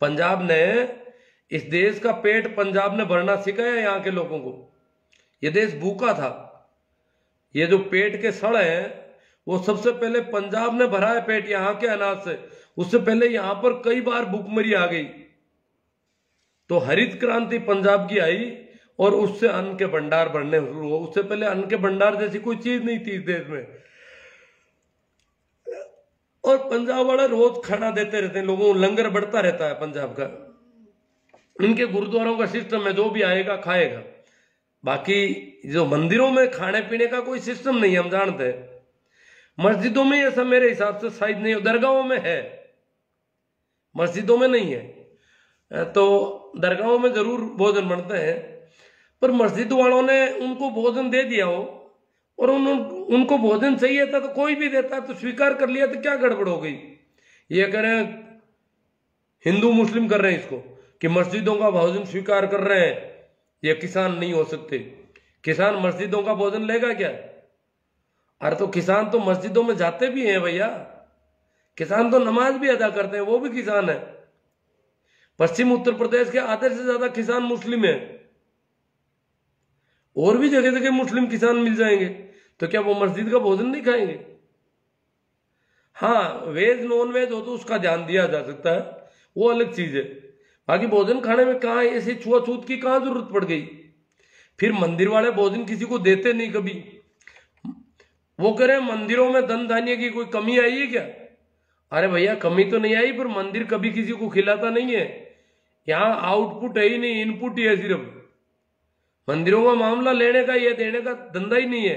पंजाब ने, इस देश का पेट पंजाब ने भरना सिखाया यहाँ के लोगों को। ये देश भूखा था, ये जो पेट के सड़ हैं वो सबसे पहले पंजाब ने भरा है पेट यहाँ के अनाज से। उससे पहले यहाँ पर कई बार भूखमरी आ गई, तो हरित क्रांति पंजाब की आई और उससे अन्न के भंडार बढ़ने शुरू हुए। उससे पहले अन्न के भंडार जैसी कोई चीज नहीं थी इस देश में। और पंजाब वाले रोज खाना देते रहते हैं लोगों को, लंगर बढ़ता रहता है पंजाब का। इनके गुरुद्वारों का सिस्टम है, जो भी आएगा खाएगा। बाकी जो मंदिरों में खाने पीने का कोई सिस्टम नहीं, हम जानते हैं। मस्जिदों में ऐसा मेरे हिसाब से शायद नहीं, दरगाहों में है, मस्जिदों में नहीं है। तो दरगाहों में जरूर भोजन बनते हैं, पर मस्जिद वालों ने उनको भोजन दे दिया हो और उनको भोजन चाहिए था तो कोई भी देता तो स्वीकार कर लिया, तो क्या गड़बड़ हो गई। ये कह रहे हैं हिंदू मुस्लिम कर रहे हैं इसको कि मस्जिदों का भोजन स्वीकार कर रहे हैं, ये किसान नहीं हो सकते। किसान मस्जिदों का भोजन लेगा क्या। अरे तो किसान तो मस्जिदों में जाते भी हैं भैया, किसान तो नमाज भी अदा करते हैं, वो भी किसान है। पश्चिम उत्तर प्रदेश के आधे से ज्यादा किसान मुस्लिम है, और भी जगह जगह मुस्लिम किसान मिल जाएंगे, तो क्या वो मस्जिद का भोजन नहीं खाएंगे। हाँ, वेज नॉन वेज हो तो उसका ध्यान दिया जा सकता है, वो अलग चीज है। बाकी भोजन खाने में कहाँ ऐसी छुआछूत की कहाँ जरूरत पड़ गई। फिर मंदिर वाले भोजन किसी को देते नहीं कभी। वो कह रहे हैं मंदिरों में धन धान्य की कोई कमी आई है क्या? अरे भैया कमी तो नहीं आई, पर मंदिर कभी किसी को खिलाता नहीं है। यहाँ आउटपुट है ही नहीं, इनपुट ही है सिर्फ। मंदिरों का मामला लेने का ये देने का धंधा ही नहीं है।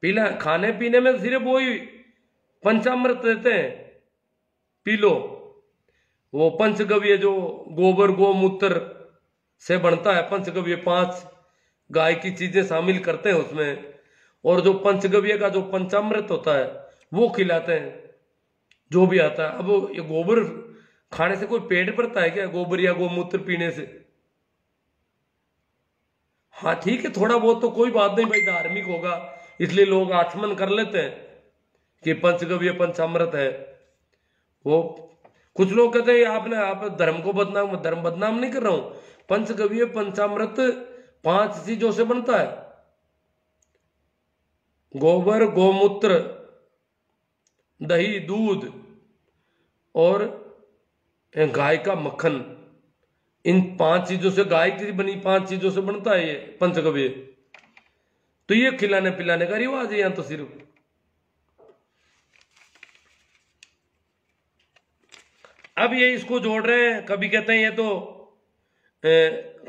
पीला खाने पीने में सिर्फ वही पंचामृत देते हैं, पी लो। वो पंचगव्य जो गोबर गोमूत्र से बनता है, पंचगव्य 5 गाय की चीजें शामिल करते हैं उसमें, और जो पंचगव्य का जो पंचामृत होता है वो खिलाते हैं जो भी आता है। अब ये गोबर खाने से कोई पेट भरता है क्या? गोबर या गोमूत्र पीने से? हाँ ठीक है, थोड़ा बहुत तो कोई बात नहीं भाई, धार्मिक होगा इसलिए लोग आचमन कर लेते हैं कि पंचगव्य पंचामृत है। वो कुछ लोग कहते हैं आपने आप धर्म को धर्म बदनाम नहीं कर रहा हूं। पंचगव्य पंचामृत 5 चीजों से बनता है, गोबर गोमूत्र दही दूध और गाय का मक्खन। इन 5 चीजों से, गाय की बनी 5 चीजों से बनता है ये पंचगव्य। तो ये खिलाने पिलाने का रिवाज है यहां तो सिर्फ। अब ये इसको जोड़ रहे हैं, कभी कहते हैं ये तो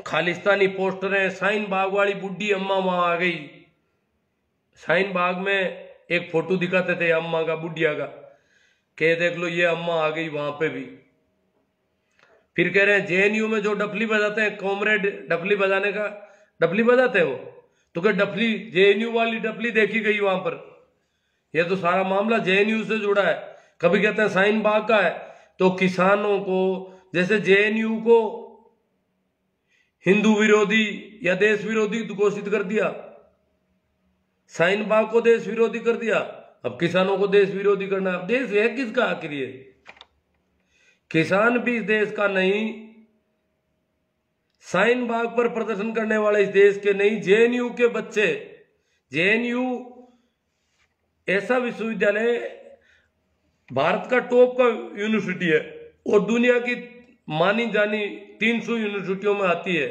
खालिस्तानी पोस्टर है, शाहीन बाग वाली बुड्ढी अम्मा वहां आ गई। शाहीन बाग में एक फोटो दिखाते थे अम्मा का, बुढ़िया का, कह देख लो ये अम्मा आ गई वहां पे भी। फिर कह रहे हैं जेएनयू में जो डफली बजाते हैं, कॉमरेड डफली बजाने का, डफली बजाते हैं वो, तो क्या डफली जेएनयू वाली डफली देखी गई वहां पर? ये तो सारा मामला जेएनयू से जुड़ा है। कभी कहते हैं शाहीन बाग का है, तो किसानों को, जैसे जेएनयू को हिंदू विरोधी या देश विरोधी घोषित कर दिया, शाहीन बाग को देश विरोधी कर दिया, अब किसानों को देश विरोधी करना। अब देश है किसका आखिर? ये किसान भी इस देश का नहीं, शाहीन बाग पर प्रदर्शन करने वाले इस देश के नहीं, जेएनयू के बच्चे। जेएनयू ऐसा विश्वविद्यालय भारत का टॉप का यूनिवर्सिटी है और दुनिया की मानी जानी 300 यूनिवर्सिटियों में आती है,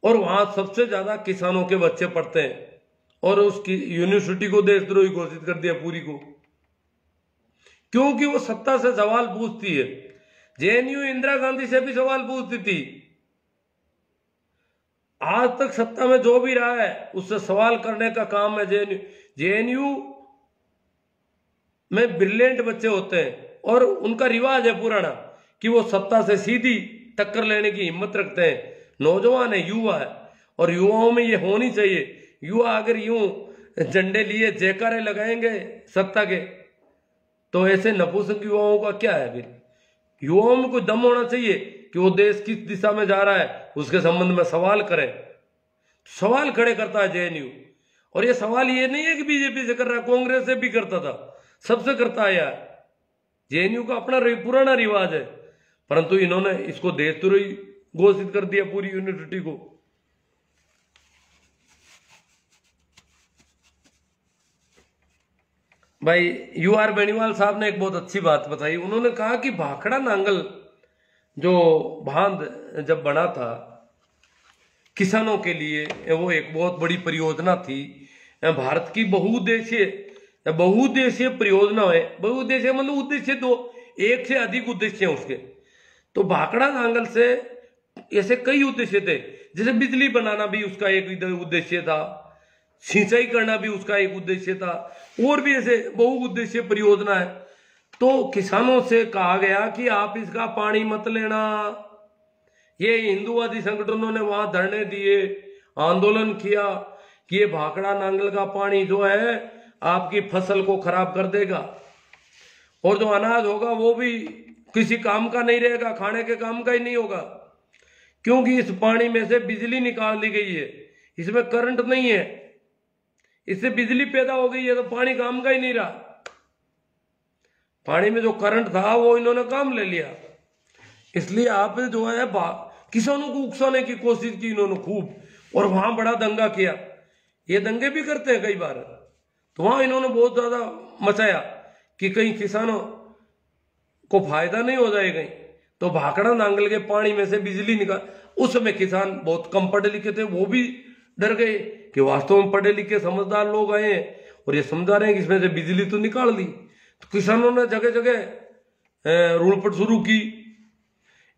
और वहां सबसे ज्यादा किसानों के बच्चे पढ़ते हैं, और उसकी यूनिवर्सिटी को देशद्रोही घोषित कर दिया पूरी को, क्योंकि वो सत्ता से सवाल पूछती है। जेएनयू इंदिरा गांधी से भी सवाल पूछती थी, आज तक सत्ता में जो भी रहा है उससे सवाल करने का काम है जेएनयू। जेएनयू में ब्रिलियंट बच्चे होते हैं और उनका रिवाज है पुराना कि वो सत्ता से सीधी टक्कर लेने की हिम्मत रखते हैं। नौजवान है, युवा है, और युवाओं में ये होनी चाहिए। युवा अगर यूं झंडे लिए जयकारे लगाएंगे सत्ता के, तो ऐसे नपुंसक युवाओं का क्या है? फिर युवाओं में कोई दम होना चाहिए कि वो देश किस दिशा में जा रहा है उसके संबंध में सवाल करें। सवाल खड़े करता है जेएनयू, और ये सवाल ये नहीं है कि बीजेपी से कर रहा है, कांग्रेस से भी करता था, सबसे करता है यार। जेएनयू का अपना पुराना रिवाज है, परंतु इन्होंने इसको देशद्रोही घोषित कर दिया पूरी यूनिवर्सिटी को। भाई UR बेनीवाल साहब ने एक बहुत अच्छी बात बताई। उन्होंने कहा कि भाखड़ा नांगल जो बांध जब बना था किसानों के लिए, वो एक बहुत बड़ी परियोजना थी। भारत की बहुउद्देशीय परियोजना है। बहुउद्देशीय मतलब उद्देश्य तो एक से अधिक उद्देश्य है उसके। तो भाखड़ा नांगल से ऐसे कई उद्देश्य थे, जैसे बिजली बनाना भी उसका एक उद्देश्य था, सिंचाई करना भी उसका एक उद्देश्य था, और भी ऐसे बहुउद्देशीय परियोजना है। तो किसानों से कहा गया कि आप इसका पानी मत लेना। ये हिंदूवादी संगठनों ने वहां धरने दिए, आंदोलन किया कि ये भाखड़ा नांगल का पानी जो है आपकी फसल को खराब कर देगा, और जो अनाज होगा वो भी किसी काम का नहीं रहेगा, खाने के काम का ही नहीं होगा, क्योंकि इस पानी में से बिजली निकाल दी गई है, इसमें करंट नहीं है, इससे बिजली पैदा हो गई है, तो पानी काम का ही नहीं रहा। पानी में जो करंट था वो इन्होंने काम ले लिया। इसलिए आप जो है किसानों को उकसाने की कोशिश की इन्होंने खूब, और वहां बड़ा दंगा किया। ये दंगे भी करते हैं कई बार, तो वहां इन्होंने बहुत ज्यादा मचाया कि कहीं किसानों को फायदा नहीं हो जाए कहीं। तो भाखड़ा नांगल के पानी में से बिजली निकाल, उस समय किसान बहुत कम पढ़े लिखे थे, वो भी डर गए कि वास्तव में पढ़े लिखे समझदार लोग आए हैं और ये समझा रहे हैं कि इसमें से बिजली तो निकाल दी। तो किसानों ने जगह जगह रूलपट शुरू की।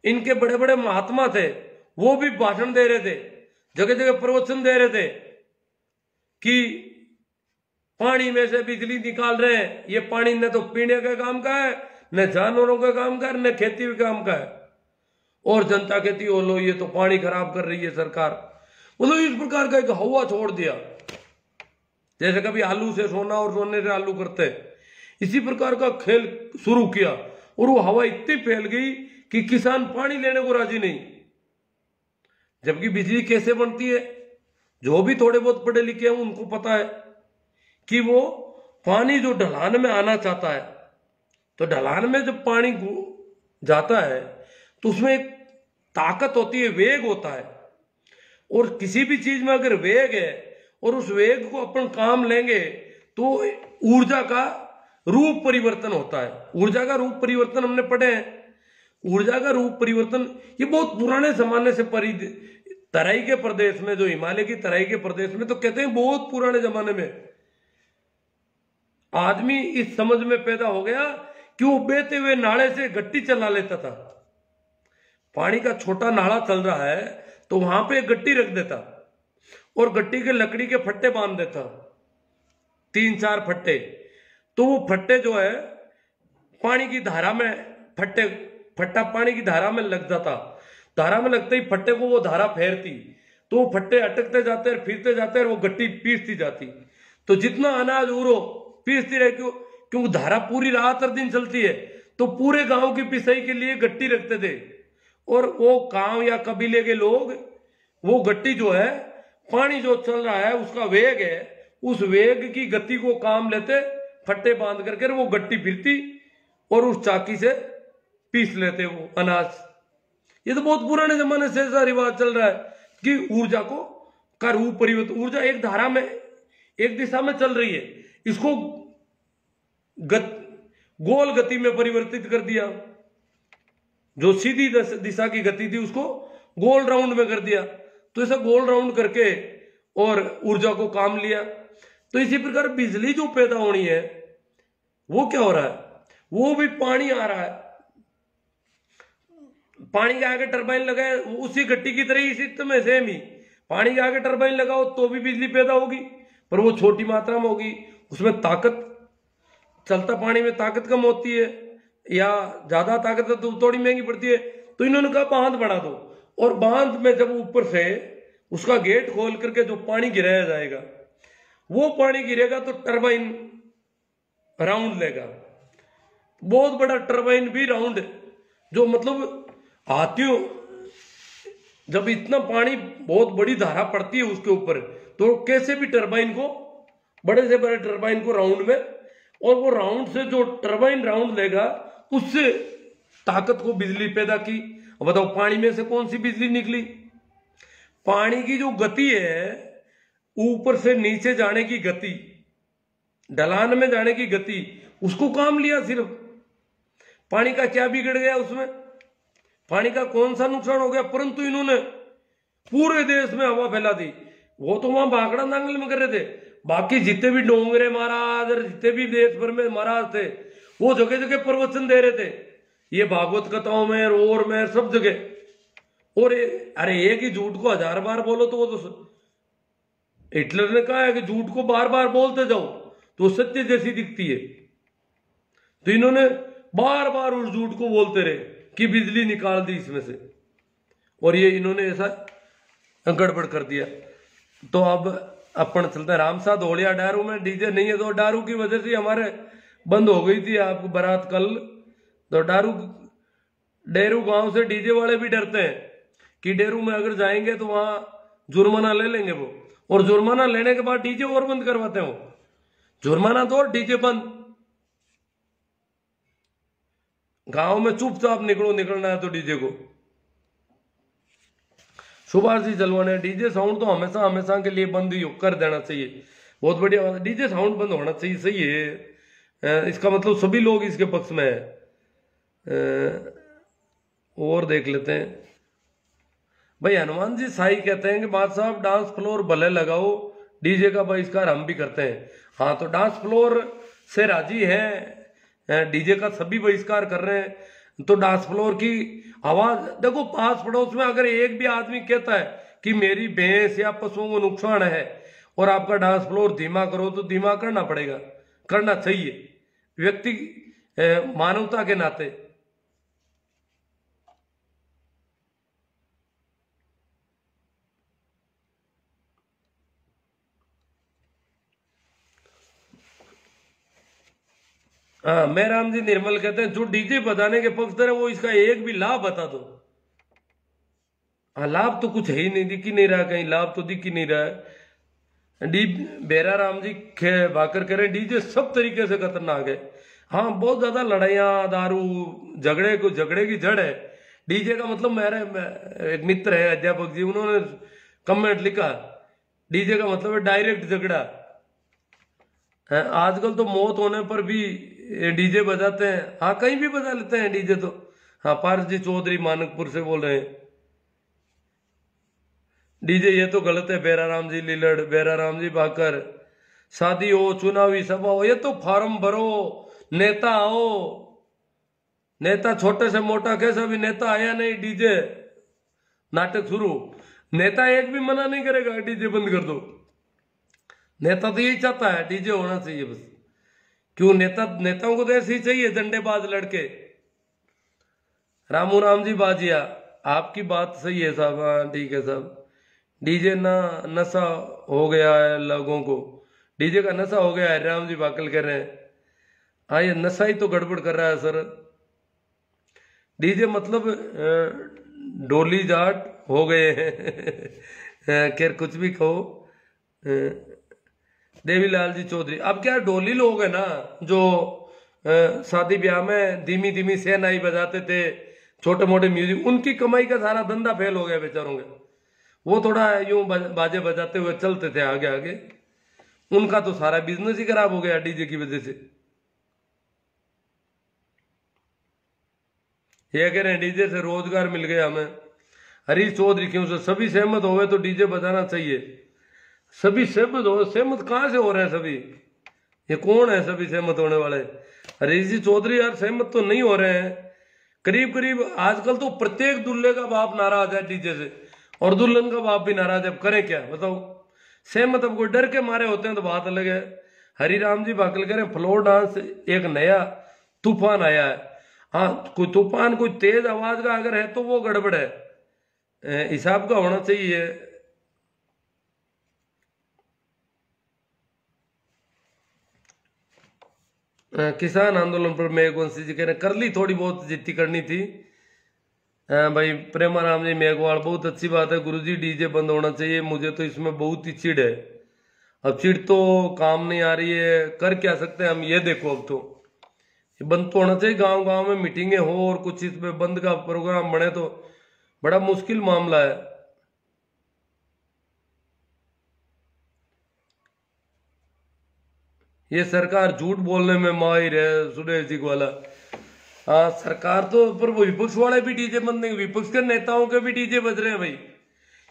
इनके बड़े बड़े महात्मा थे, वो भी भाषण दे रहे थे, जगह जगह प्रवचन दे रहे थे कि पानी में से बिजली निकाल रहे हैं, ये पानी न तो पीने का काम का है, न जानवरों का काम का है, न खेती के काम का है। और जनता कहती हो लो ये तो पानी खराब कर रही है सरकार। मतलब इस प्रकार का एक हवा छोड़ दिया, जैसे कभी आलू से सोना और सोने से आलू करते, इसी प्रकार का खेल शुरू किया। और वो हवा इतनी फैल गई कि किसान पानी लेने को राजी नहीं। जबकि बिजली कैसे बनती है, जो भी थोड़े बहुत पढ़े लिखे हैं उनको पता है कि वो पानी जो ढलान में आना चाहता है, तो ढलान में जब पानी जाता है तो उसमें एक ताकत होती है, वेग होता है। और किसी भी चीज में अगर वेग है और उस वेग को अपन काम लेंगे तो ऊर्जा का रूप परिवर्तन होता है। ऊर्जा का रूप परिवर्तन हमने पढ़े हैं। ऊर्जा का रूप परिवर्तन ये बहुत पुराने जमाने से तराई के प्रदेश में, जो हिमालय की तराई के प्रदेश में, तो कहते हैं बहुत पुराने जमाने में आदमी इस समझ में पैदा हो गया कि वो बहते हुए नाले से गट्टी चला लेता था। पानी का छोटा नाला चल रहा है तो वहां पे गट्टी रख देता और गट्टी के लकड़ी के फट्टे बांध देता, 3-4 फट्टे। तो वो फट्टे जो है पानी की धारा में, फट्टा पानी की धारा में लग जाता। धारा में लगते ही फट्टे को वो धारा फेरती, तो वो फट्टे अटकते जाते और फिरते जाते और वो गट्टी पीसती जाती। तो जितना अनाज उरो पीसती रहे, क्योंकि धारा पूरी रात और दिन चलती है, तो पूरे गांव की पिसाई के लिए गट्टी रखते थे। और वो गांव या कबीले के लोग वो गट्टी जो है, पानी जो चल रहा है उसका वेग है, उस वेग की गति को काम लेते, फट्टे बांध करके वो गट्टी फिरती और उस चाकी से पीस लेते वो अनाज। ये तो बहुत पुराने जमाने से ऐसा रिवाज चल रहा है कि ऊर्जा को का रूप परिवर्तन। ऊर्जा एक धारा में, एक दिशा में चल रही है, इसको गोल गति में परिवर्तित कर दिया। जो सीधी दिशा की गति थी उसको गोल राउंड में कर दिया। तो ऐसा गोल राउंड करके और ऊर्जा को काम लिया। तो इसी प्रकार बिजली जो पैदा होनी है वो क्या हो रहा है, वो भी पानी आ रहा है, पानी के आगे टरबाइन लगाए, उसी गट्टी की तरह ही सिस्टम है सेम ही। पानी के आगे टरबाइन लगाओ तो भी बिजली पैदा होगी, पर वो छोटी मात्रा में होगी, उसमें ताकत, चलता पानी में ताकत कम होती है या ज्यादा ताकत है तो थोड़ी महंगी पड़ती है। तो इन्होंने कहा बांध बढ़ा दो, और बांध में जब ऊपर से उसका गेट खोल करके जो पानी गिराया जाएगा, वो पानी गिरेगा तो टरबाइन राउंड लेगा, बहुत बड़ा टरबाइन भी राउंड, जो मतलब हाथियों, जब इतना पानी बहुत बड़ी धारा पड़ती है उसके ऊपर, तो कैसे भी टरबाइन को, बड़े से बड़े टरबाइन को राउंड में, और वो राउंड से जो टरबाइन राउंड लेगा उससे ताकत को बिजली पैदा की। अब बताओ पानी में से कौन सी बिजली निकली? पानी की जो गति है, ऊपर से नीचे जाने की गति, ढलान में जाने की गति, उसको काम लिया सिर्फ। पानी का क्या बिगड़ गया उसमें? पानी का कौन सा नुकसान हो गया? परंतु इन्होंने पूरे देश में हवा फैला दी। वो तो वहां भाखड़ा नांगल में कर रहे थे, बाकी जितने भी डोंगरे महाराज और जितने भी देश भर में महाराज थे, वो जगह जगह प्रवचन दे रहे थे, ये भागवत कथाओं में और में सब जगह। और अरे एक ही झूठ को 1000 बार बोलो तो वो तो, हिटलर ने कहा है कि झूठ को बार बार बोलते जाओ तो वो सत्य जैसी दिखती है। तो इन्होंने बार बार उस झूठ को बोलते रहे कि बिजली निकाल दी इसमें से, और ये इन्होंने ऐसा गड़बड़ कर दिया। तो अब अपन चलते हैं रामसा धोलिया डारू में डीजे नहीं है, तो डारू की वजह से हमारे बंद हो गई थी आपको बारात कल। तो डेरू गांव से डीजे वाले भी डरते हैं कि डेरू में अगर जाएंगे तो वहां जुर्माना ले लेंगे वो, और जुर्माना लेने के बाद डीजे और बंद करवाते हैं वो। जुर्माना दो और डीजे बंद। गांव में चुपचाप निकलना है तो डीजे को। सुभाष जी जलवाने डीजे साउंड तो हमेशा हमेशा के लिए बंद ही कर देना चाहिए। बहुत बढ़िया बात है, डीजे साउंड बंद होना चाहिए, सही है। इसका मतलब सभी लोग इसके पक्ष में है। और देख लेते हैं भाई। हनुमान जी साई कहते हैं कि बात साहब डांस फ्लोर भले लगाओ, डीजे का बहिष्कार हम भी करते हैं। हाँ, तो डांस फ्लोर से राजी हैं, डीजे का सभी बहिष्कार कर रहे हैं। तो डांस फ्लोर की आवाज देखो, पास पड़ोस में अगर एक भी आदमी कहता है कि मेरी भैंस या पशुओं को नुकसान है और आपका डांस फ्लोर धीमा करो, तो धीमा करना पड़ेगा, करना चाहिए व्यक्ति मानवता के नाते। हाँ, मैं राम जी निर्मल कहते हैं जो डीजे बजाने के पक्षधर है वो इसका एक भी लाभ बता दो। हाँ, लाभ तो कुछ है ही नहीं, दिख ही नहीं रहा, कहीं लाभ तो दिख ही नहीं रहा है। डी बेरा राम जी भाकर कह रहे डीजे सब तरीके से खतरनाक है। हाँ, बहुत ज्यादा लड़ाइयाँ, दारू, झगड़े की जड़ है डीजे का। मतलब मेरे एक मित्र है अध्यापक जी, उन्होंने कमेंट लिखा डीजे का मतलब है डायरेक्ट झगड़ा है। आजकल तो मौत होने पर भी डीजे बजाते हैं। हाँ, कहीं भी बजा लेते हैं डीजे तो। हाँ, पारस जी चौधरी मानकपुर से बोल रहे हैं डीजे ये तो गलत है। बेरा राम जी लीलड़, बेरा राम जी भाकर, शादी हो, चुनावी सभा हो, ये तो फार्म भरो, नेता आओ, नेता छोटे से मोटा कैसा भी नेता आया नहीं, डीजे नाटक शुरू। नेता एक भी मना नहीं करेगा डीजे बंद कर दो। नेता तो यही चाहता है डीजे होना चाहिए बस। क्यों, नेताओं को तो ऐसे ही चाहिए, डंडेबाज लड़के। रामू राम जी बाजिया, आपकी बात सही है साहब। हाँ, ठीक है साहब। डीजे ना नशा हो गया है लोगों को, डीजे का नशा हो गया है, राम जी बाकल कह रहे हैं। हाँ, ये नशा ही तो गड़बड़ कर रहा है सर। डीजे मतलब डोली जाट हो गए हैं खैर कुछ भी कहो। देवीलाल जी चौधरी, अब क्या डोली लोग है ना जो शादी ब्याह में धीमी धीमी शहनाई बजाते थे, छोटे मोटे म्यूजिक, उनकी कमाई का सारा धंधा फेल हो गया बेचारों के। वो थोड़ा यूं बाजे बजाते हुए चलते थे आगे आगे, उनका तो सारा बिजनेस ही खराब हो गया डीजे की वजह से। ये कह रहे हैं डीजे से रोजगार मिल गया हमें। हरीश चौधरी, क्यों से सभी सहमत हो गए तो डीजे बजाना चाहिए। सभी सहमत हो, सहमत कहां से हो रहे हैं सभी? ये कौन है सभी सहमत होने वाले? हरीश जी चौधरी यार, सहमत तो नहीं हो रहे हैं। करीब करीब आजकल तो प्रत्येक दूल्हे का बाप नाराज है डीजे से, और दुल्हन का बाप भी नाराज है। अब करें क्या बताओ? सहमत अब कोई डर के मारे होते हैं तो बात अलग है। हरिराम जी भाकल कह रहे हैं फ्लोर डांस एक नया तूफान आया है। हाँ, कोई तूफान, कोई तेज आवाज का अगर है तो वो गड़बड़ है, हिसाब का होना चाहिए। किसान आंदोलन पर मेघवंशी जी कह रहे कर ली, थोड़ी बहुत जितनी करनी थी। भाई प्रेमाराम जी मेघवाल, बहुत अच्छी बात है गुरुजी, डीजे बंद होना चाहिए। मुझे तो इसमें बहुत ही चिढ़ है। अब चिढ़ तो काम नहीं आ रही है, कर क्या सकते हैं हम? ये देखो, अब तो ये बंद तो होना चाहिए। गांव गांव में मीटिंगें हो और कुछ इसमें बंद का प्रोग्राम बने तो बड़ा मुश्किल मामला है। ये सरकार झूठ बोलने में माहिर है, सुरेश जी वाला। हाँ, सरकार तो, पर वो विपक्ष वाले भी डीजे बंद नहीं, विपक्ष के नेताओं के भी डीजे बज रहे हैं भाई।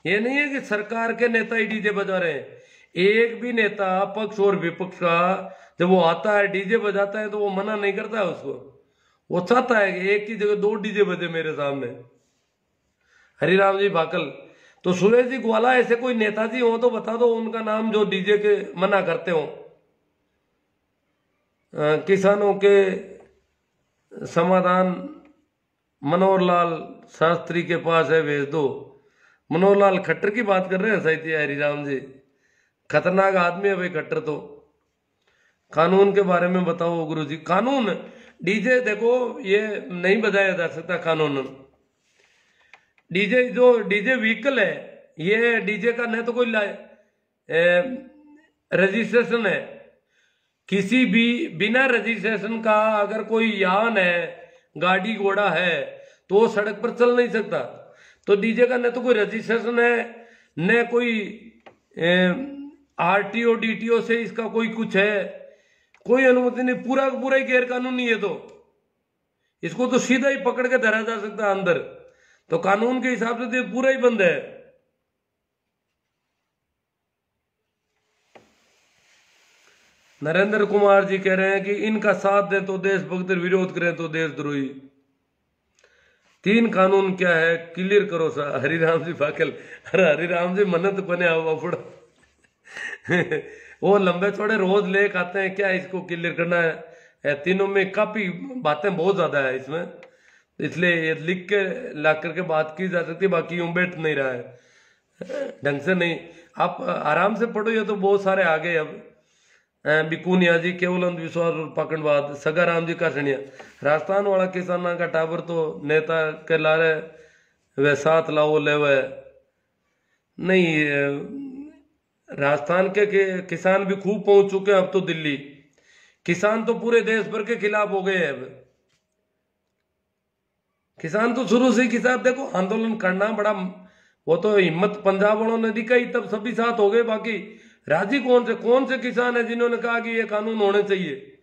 ये नहीं है कि सरकार के नेता ही डीजे बजा रहे हैं। एक भी नेता पक्ष और विपक्ष का जब वो आता है डीजे बजाता है तो वो मना नहीं करता है उसको। वो चाहता है कि एक की जगह दो डीजे बजे मेरे सामने। हरिराम जी भाकल, तो सुरेश जी ग्वाला ऐसे कोई नेताजी हो तो बता दो उनका नाम जो डीजे के मना करते हो। किसानों के समाधान मनोहर लाल शास्त्री के पास है, भेज दो। मनोहर लाल खट्टर की बात कर रहे हैं साहित्य हरिराम जी, खतरनाक आदमी है भाई खट्टर तो। कानून के बारे में बताओ गुरुजी। कानून डीजे देखो ये नहीं बजाया जा सकता कानून। डीजे जो डीजे व्हीकल है, ये डीजे का न तो कोई रजिस्ट्रेशन है, किसी भी बिना रजिस्ट्रेशन का अगर कोई यान है, गाड़ी घोड़ा है, तो वो सड़क पर चल नहीं सकता। तो डीजे का न तो कोई रजिस्ट्रेशन है, न कोई आरटीओ डीटीओ से इसका कोई कुछ है, कोई अनुमति नहीं, पूरा पूरा ही गैर कानूनी है। तो इसको तो सीधा ही पकड़ के धरा जा सकता है अंदर। तो कानून के हिसाब से तो पूरा ही बंद है। नरेंद्र कुमार जी कह रहे हैं कि इनका साथ दे तो देशभक्त, विरोध करें तो देशद्रोही। 3 कानून क्या है क्लियर करो सर। हरिराम जी पाकल, अरे हरिराम जी मन्नत बने बाफड़ा वो लंबे थोड़े रोज लेके आते हैं, क्या इसको क्लियर करना है। तीनों में काफी बातें बहुत ज्यादा है इसमें, इसलिए ये लिख के ला करके बात की जा सकती है, बाकी यूं बैठ नहीं रहा है ढंग से नहीं। आप आराम से पढ़ो, ये तो बहुत सारे आ गए अब। बिकुनिया जी, केवल अंधविश्वास और पाखंडवाद। सगाराम जी का सुनिया, राजस्थान वाला किसाना का टावर तो नेता के लारे वे साथ लाओ ले वे नहीं। राजस्थान के किसान भी खूब पहुंच चुके हैं अब तो दिल्ली। किसान तो पूरे देश भर के खिलाफ हो गए हैं अब। किसान तो शुरू से ही किसान, देखो आंदोलन करना बड़ा, वो तो हिम्मत पंजाब वालों ने दिखाई तब सभी साथ हो गए। बाकी राजी कौन से किसान है जिन्होंने कहा कि ये कानून होने चाहिए?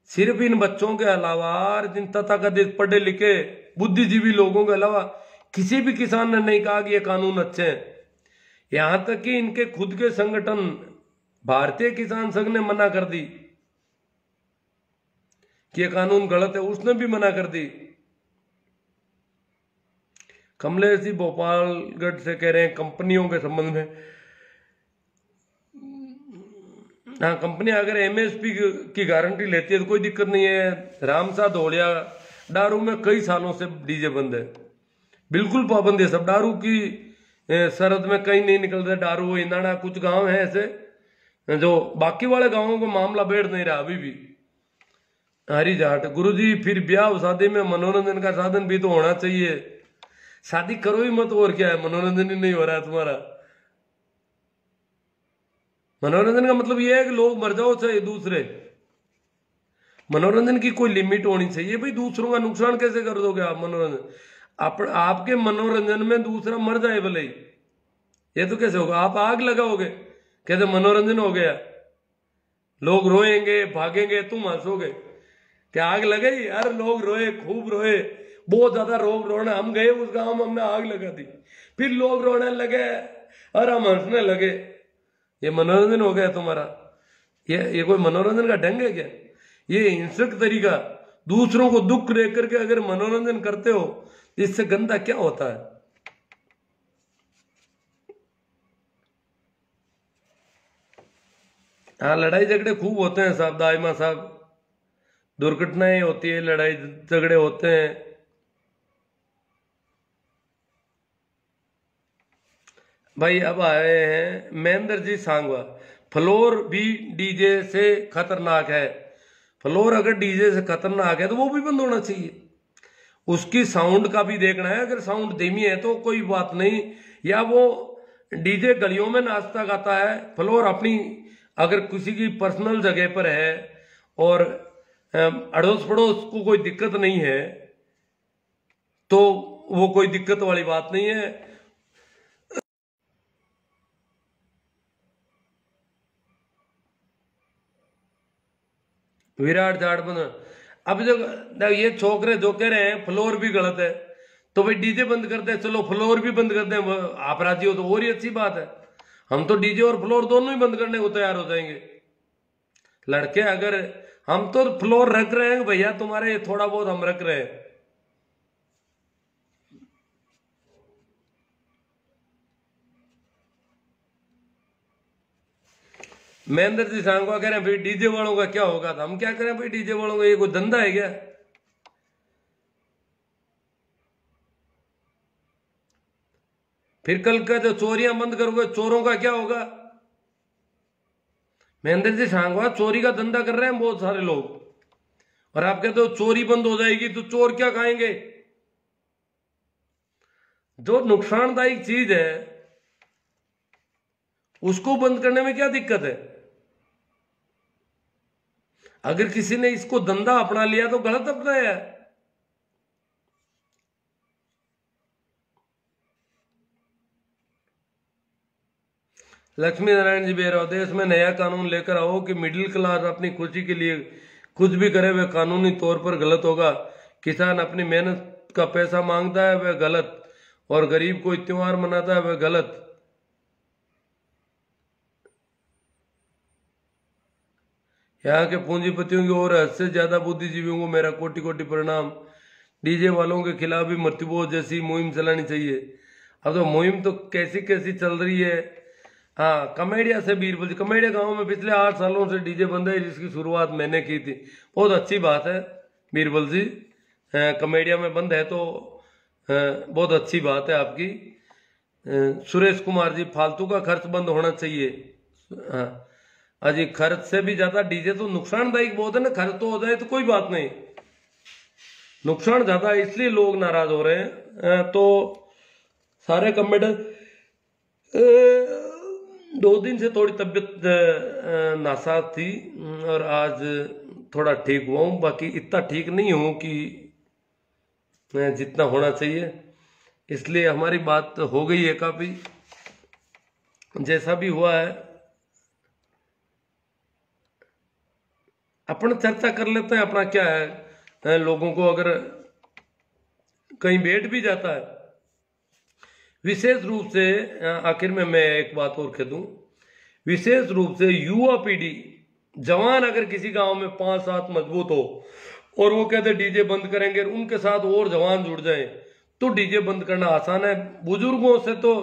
सिर्फ इन बच्चों के अलावा, जिन तथाकथित पढ़े लिखे बुद्धिजीवी लोगों के अलावा किसी भी किसान ने नहीं कहा कि ये कानून अच्छे हैं। यहां तक कि इनके खुद के संगठन भारतीय किसान संघ ने मना कर दी कि ये कानून गलत है, उसने भी मना कर दी। कमलेश जी भोपालगढ़ से कह रहे हैं कंपनियों के संबंध में, हाँ कंपनी अगर एमएसपी की गारंटी लेती है तो कोई दिक्कत नहीं है। रामसा धोलिया दारू में कई सालों से डीजे बंद है, बिल्कुल पाबंद है सब। दारू की सरहद में कहीं नहीं निकलते दारू। इंदाना कुछ गांव है ऐसे जो, बाकी वाले गांवों को मामला बैठ नहीं रहा अभी भी। हरी जाट गुरुजी, फिर ब्याह शादी में मनोरंजन का साधन भी तो होना चाहिए। शादी करो ही मत, और क्या है, मनोरंजन ही नहीं हो रहा है तुम्हारा। मनोरंजन का मतलब यह है कि लोग मर जाओ चाहे दूसरे। मनोरंजन की कोई लिमिट होनी चाहिए भाई। दूसरों का नुकसान कैसे कर दोगे आप? मनोरंजन आपके मनोरंजन में दूसरा मर जाए भले ही, ये तो कैसे होगा? आप आग लगाओगे, कैसे मनोरंजन हो गया? लोग रोएंगे भागेंगे, तुम हंसोगे। क्या आग लगाई? यार लोग रोए, खूब रोए, बहुत ज्यादा लोग रोने। हम गए उस गांव में, हमने आग लगा दी, फिर लोग रोने लगे और हम हंसने लगे। ये मनोरंजन हो गया तुम्हारा? ये कोई मनोरंजन का ढंग है क्या? ये हिंसक तरीका, दूसरों को दुख देख करके अगर मनोरंजन करते हो तो इससे गंदा क्या होता है? हाँ लड़ाई झगड़े खूब होते हैं साहब, दाइमा साहब, दुर्घटनाएं होती है, लड़ाई झगड़े होते हैं। भाई अब आए हैं महेंद्र जी सांगवा, फ्लोर भी डीजे से खतरनाक है। फ्लोर अगर डीजे से खतरनाक है तो वो भी बंद होना चाहिए। उसकी साउंड का भी देखना है, अगर साउंड धीमी है तो कोई बात नहीं, या वो डीजे गलियों में नाचता गाता है। फ्लोर अपनी अगर किसी की पर्सनल जगह पर है और अड़ोस पड़ोस को कोई दिक्कत नहीं है तो वो कोई दिक्कत वाली बात नहीं है। विराट जाट बना। अब जो ये छोकरे जो कह रहे हैं फ्लोर भी गलत है, तो भाई डीजे बंद कर दे, चलो फ्लोर भी बंद कर दे, आप राजी हो तो और ही अच्छी बात है। हम तो डीजे और फ्लोर दोनों ही बंद करने को तैयार हो जाएंगे। लड़के अगर, हम तो फ्लोर रख रहे हैं भैया, तुम्हारे थोड़ा बहुत हम रख रहे हैं। महेंद्र जी सांगवा कह रहे हैं भाई डीजे वालों का क्या होगा? हम क्या करें भाई डीजे वालों का? ये कोई धंधा है क्या? फिर कल का जो चोरियां बंद करोगे, चोरों का क्या होगा? महेंद्र जी सांगवा, चोरी का धंधा कर रहे हैं बहुत सारे लोग, और आप कहते हो चोरी बंद हो जाएगी तो चोर क्या खाएंगे? जो नुकसानदायक चीज है उसको बंद करने में क्या दिक्कत है? अगर किसी ने इसको धंधा अपना लिया तो गलत अपनाया है। लक्ष्मी नारायण जी बेरा, देश में नया कानून लेकर आओ कि मिडिल क्लास अपनी खुशी के लिए कुछ भी करे, वे कानूनी तौर पर गलत होगा। किसान अपनी मेहनत का पैसा मांगता है वह गलत, और गरीब कोई त्योहार मनाता है वह गलत। यहाँ के पूंजीपतियों की और हद से ज्यादा बुद्धिजीवियों को मेरा कोटि कोटि प्रणाम। डीजे वालों के खिलाफ भी मृत्युबोध जैसी मुहिम चलानी चाहिए। अब तो मुहिम तो कैसी कैसी चल रही है। हाँ, कमेडिया से बीरबल जी, कमेडिया गांव में पिछले 8 सालों से डीजे बंद है, जिसकी शुरुआत मैंने की थी। बहुत अच्छी बात है बीरबल जी, कमेडिया में बंद है तो बहुत अच्छी बात है आपकी। सुरेश कुमार जी, फालतू का खर्च बंद होना चाहिए। हाँ अजी, खर्च से भी ज्यादा डीजे तो नुकसानदायक बहुत है ना। खर्च तो हो जाए तो कोई बात नहीं, नुकसान ज्यादा है इसलिए लोग नाराज हो रहे हैं। तो सारे कमेडियन 2 दिन से थोड़ी तबीयत नासाज थी और आज थोड़ा ठीक हुआ हूँ। बाकी इतना ठीक नहीं हूँ कि जितना होना चाहिए, इसलिए हमारी बात हो गई है काफी। जैसा भी हुआ है अपन चर्चा कर लेते हैं। अपना क्या है, लोगों को अगर कहीं बैठ भी जाता है, विशेष रूप से आखिर में मैं एक बात और कह दूं, विशेष रूप से युवा पीढ़ी, जवान अगर किसी गांव में 5-7 मजबूत हो और वो कहते डीजे बंद करेंगे, उनके साथ और जवान जुड़ जाए तो डीजे बंद करना आसान है। बुजुर्गों से तो,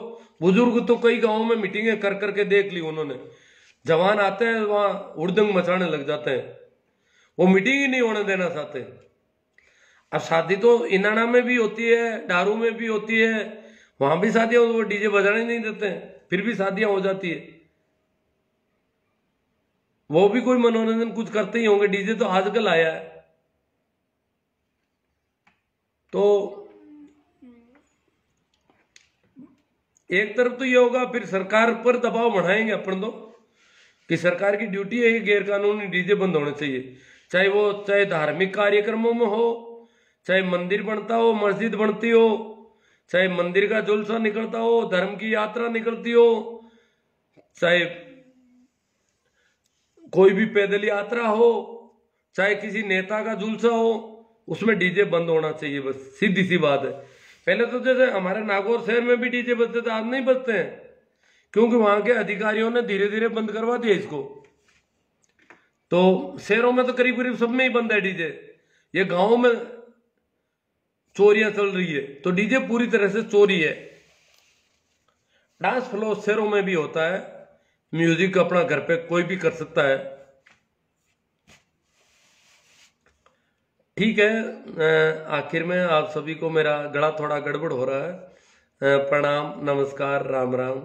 बुजुर्ग तो कई गांवों में मीटिंगें कर करके देख ली उन्होंने, जवान आते हैं वहां हुड़दंग मचाने लग जाते हैं, वो मीटिंग ही नहीं होने देना चाहते। अब शादी तो इनाना में भी होती है, डारू में भी होती है, वहां भी शादियां, वो डीजे बजाने नहीं देते हैं, फिर भी शादियां हो जाती है। वो भी कोई मनोरंजन कुछ करते ही होंगे, डीजे तो आजकल आया है। तो एक तरफ तो ये होगा, फिर सरकार पर दबाव बढ़ाएंगे अपन तो, कि सरकार की ड्यूटी है कि गैर कानूनी डीजे बंद होने चाहिए। चाहे धार्मिक कार्यक्रमों में हो, चाहे मंदिर बनता हो, मस्जिद बनती हो, चाहे मंदिर का जुलसा निकलता हो, धर्म की यात्रा निकलती हो, चाहे कोई भी पैदल यात्रा हो, चाहे किसी नेता का जुलसा हो, उसमें डीजे बंद होना चाहिए। बस सीधी सी बात है। पहले तो जैसे हमारे नागौर शहर में भी डीजे बजते थे, आज नहीं बजते हैं, क्योंकि वहां के अधिकारियों ने धीरे धीरे बंद करवा दिया इसको। तो शहरों में तो करीब करीब सब में ही बंद है डीजे। ये गांवों में चोरियां चल रही है, तो डीजे पूरी तरह से चोरी है। डांस फ्लोर शहरों में भी होता है, म्यूजिक अपना घर पे कोई भी कर सकता है। ठीक है, आखिर में आप सभी को मेरा गला थोड़ा गड़बड़ हो रहा है। प्रणाम, नमस्कार, राम राम।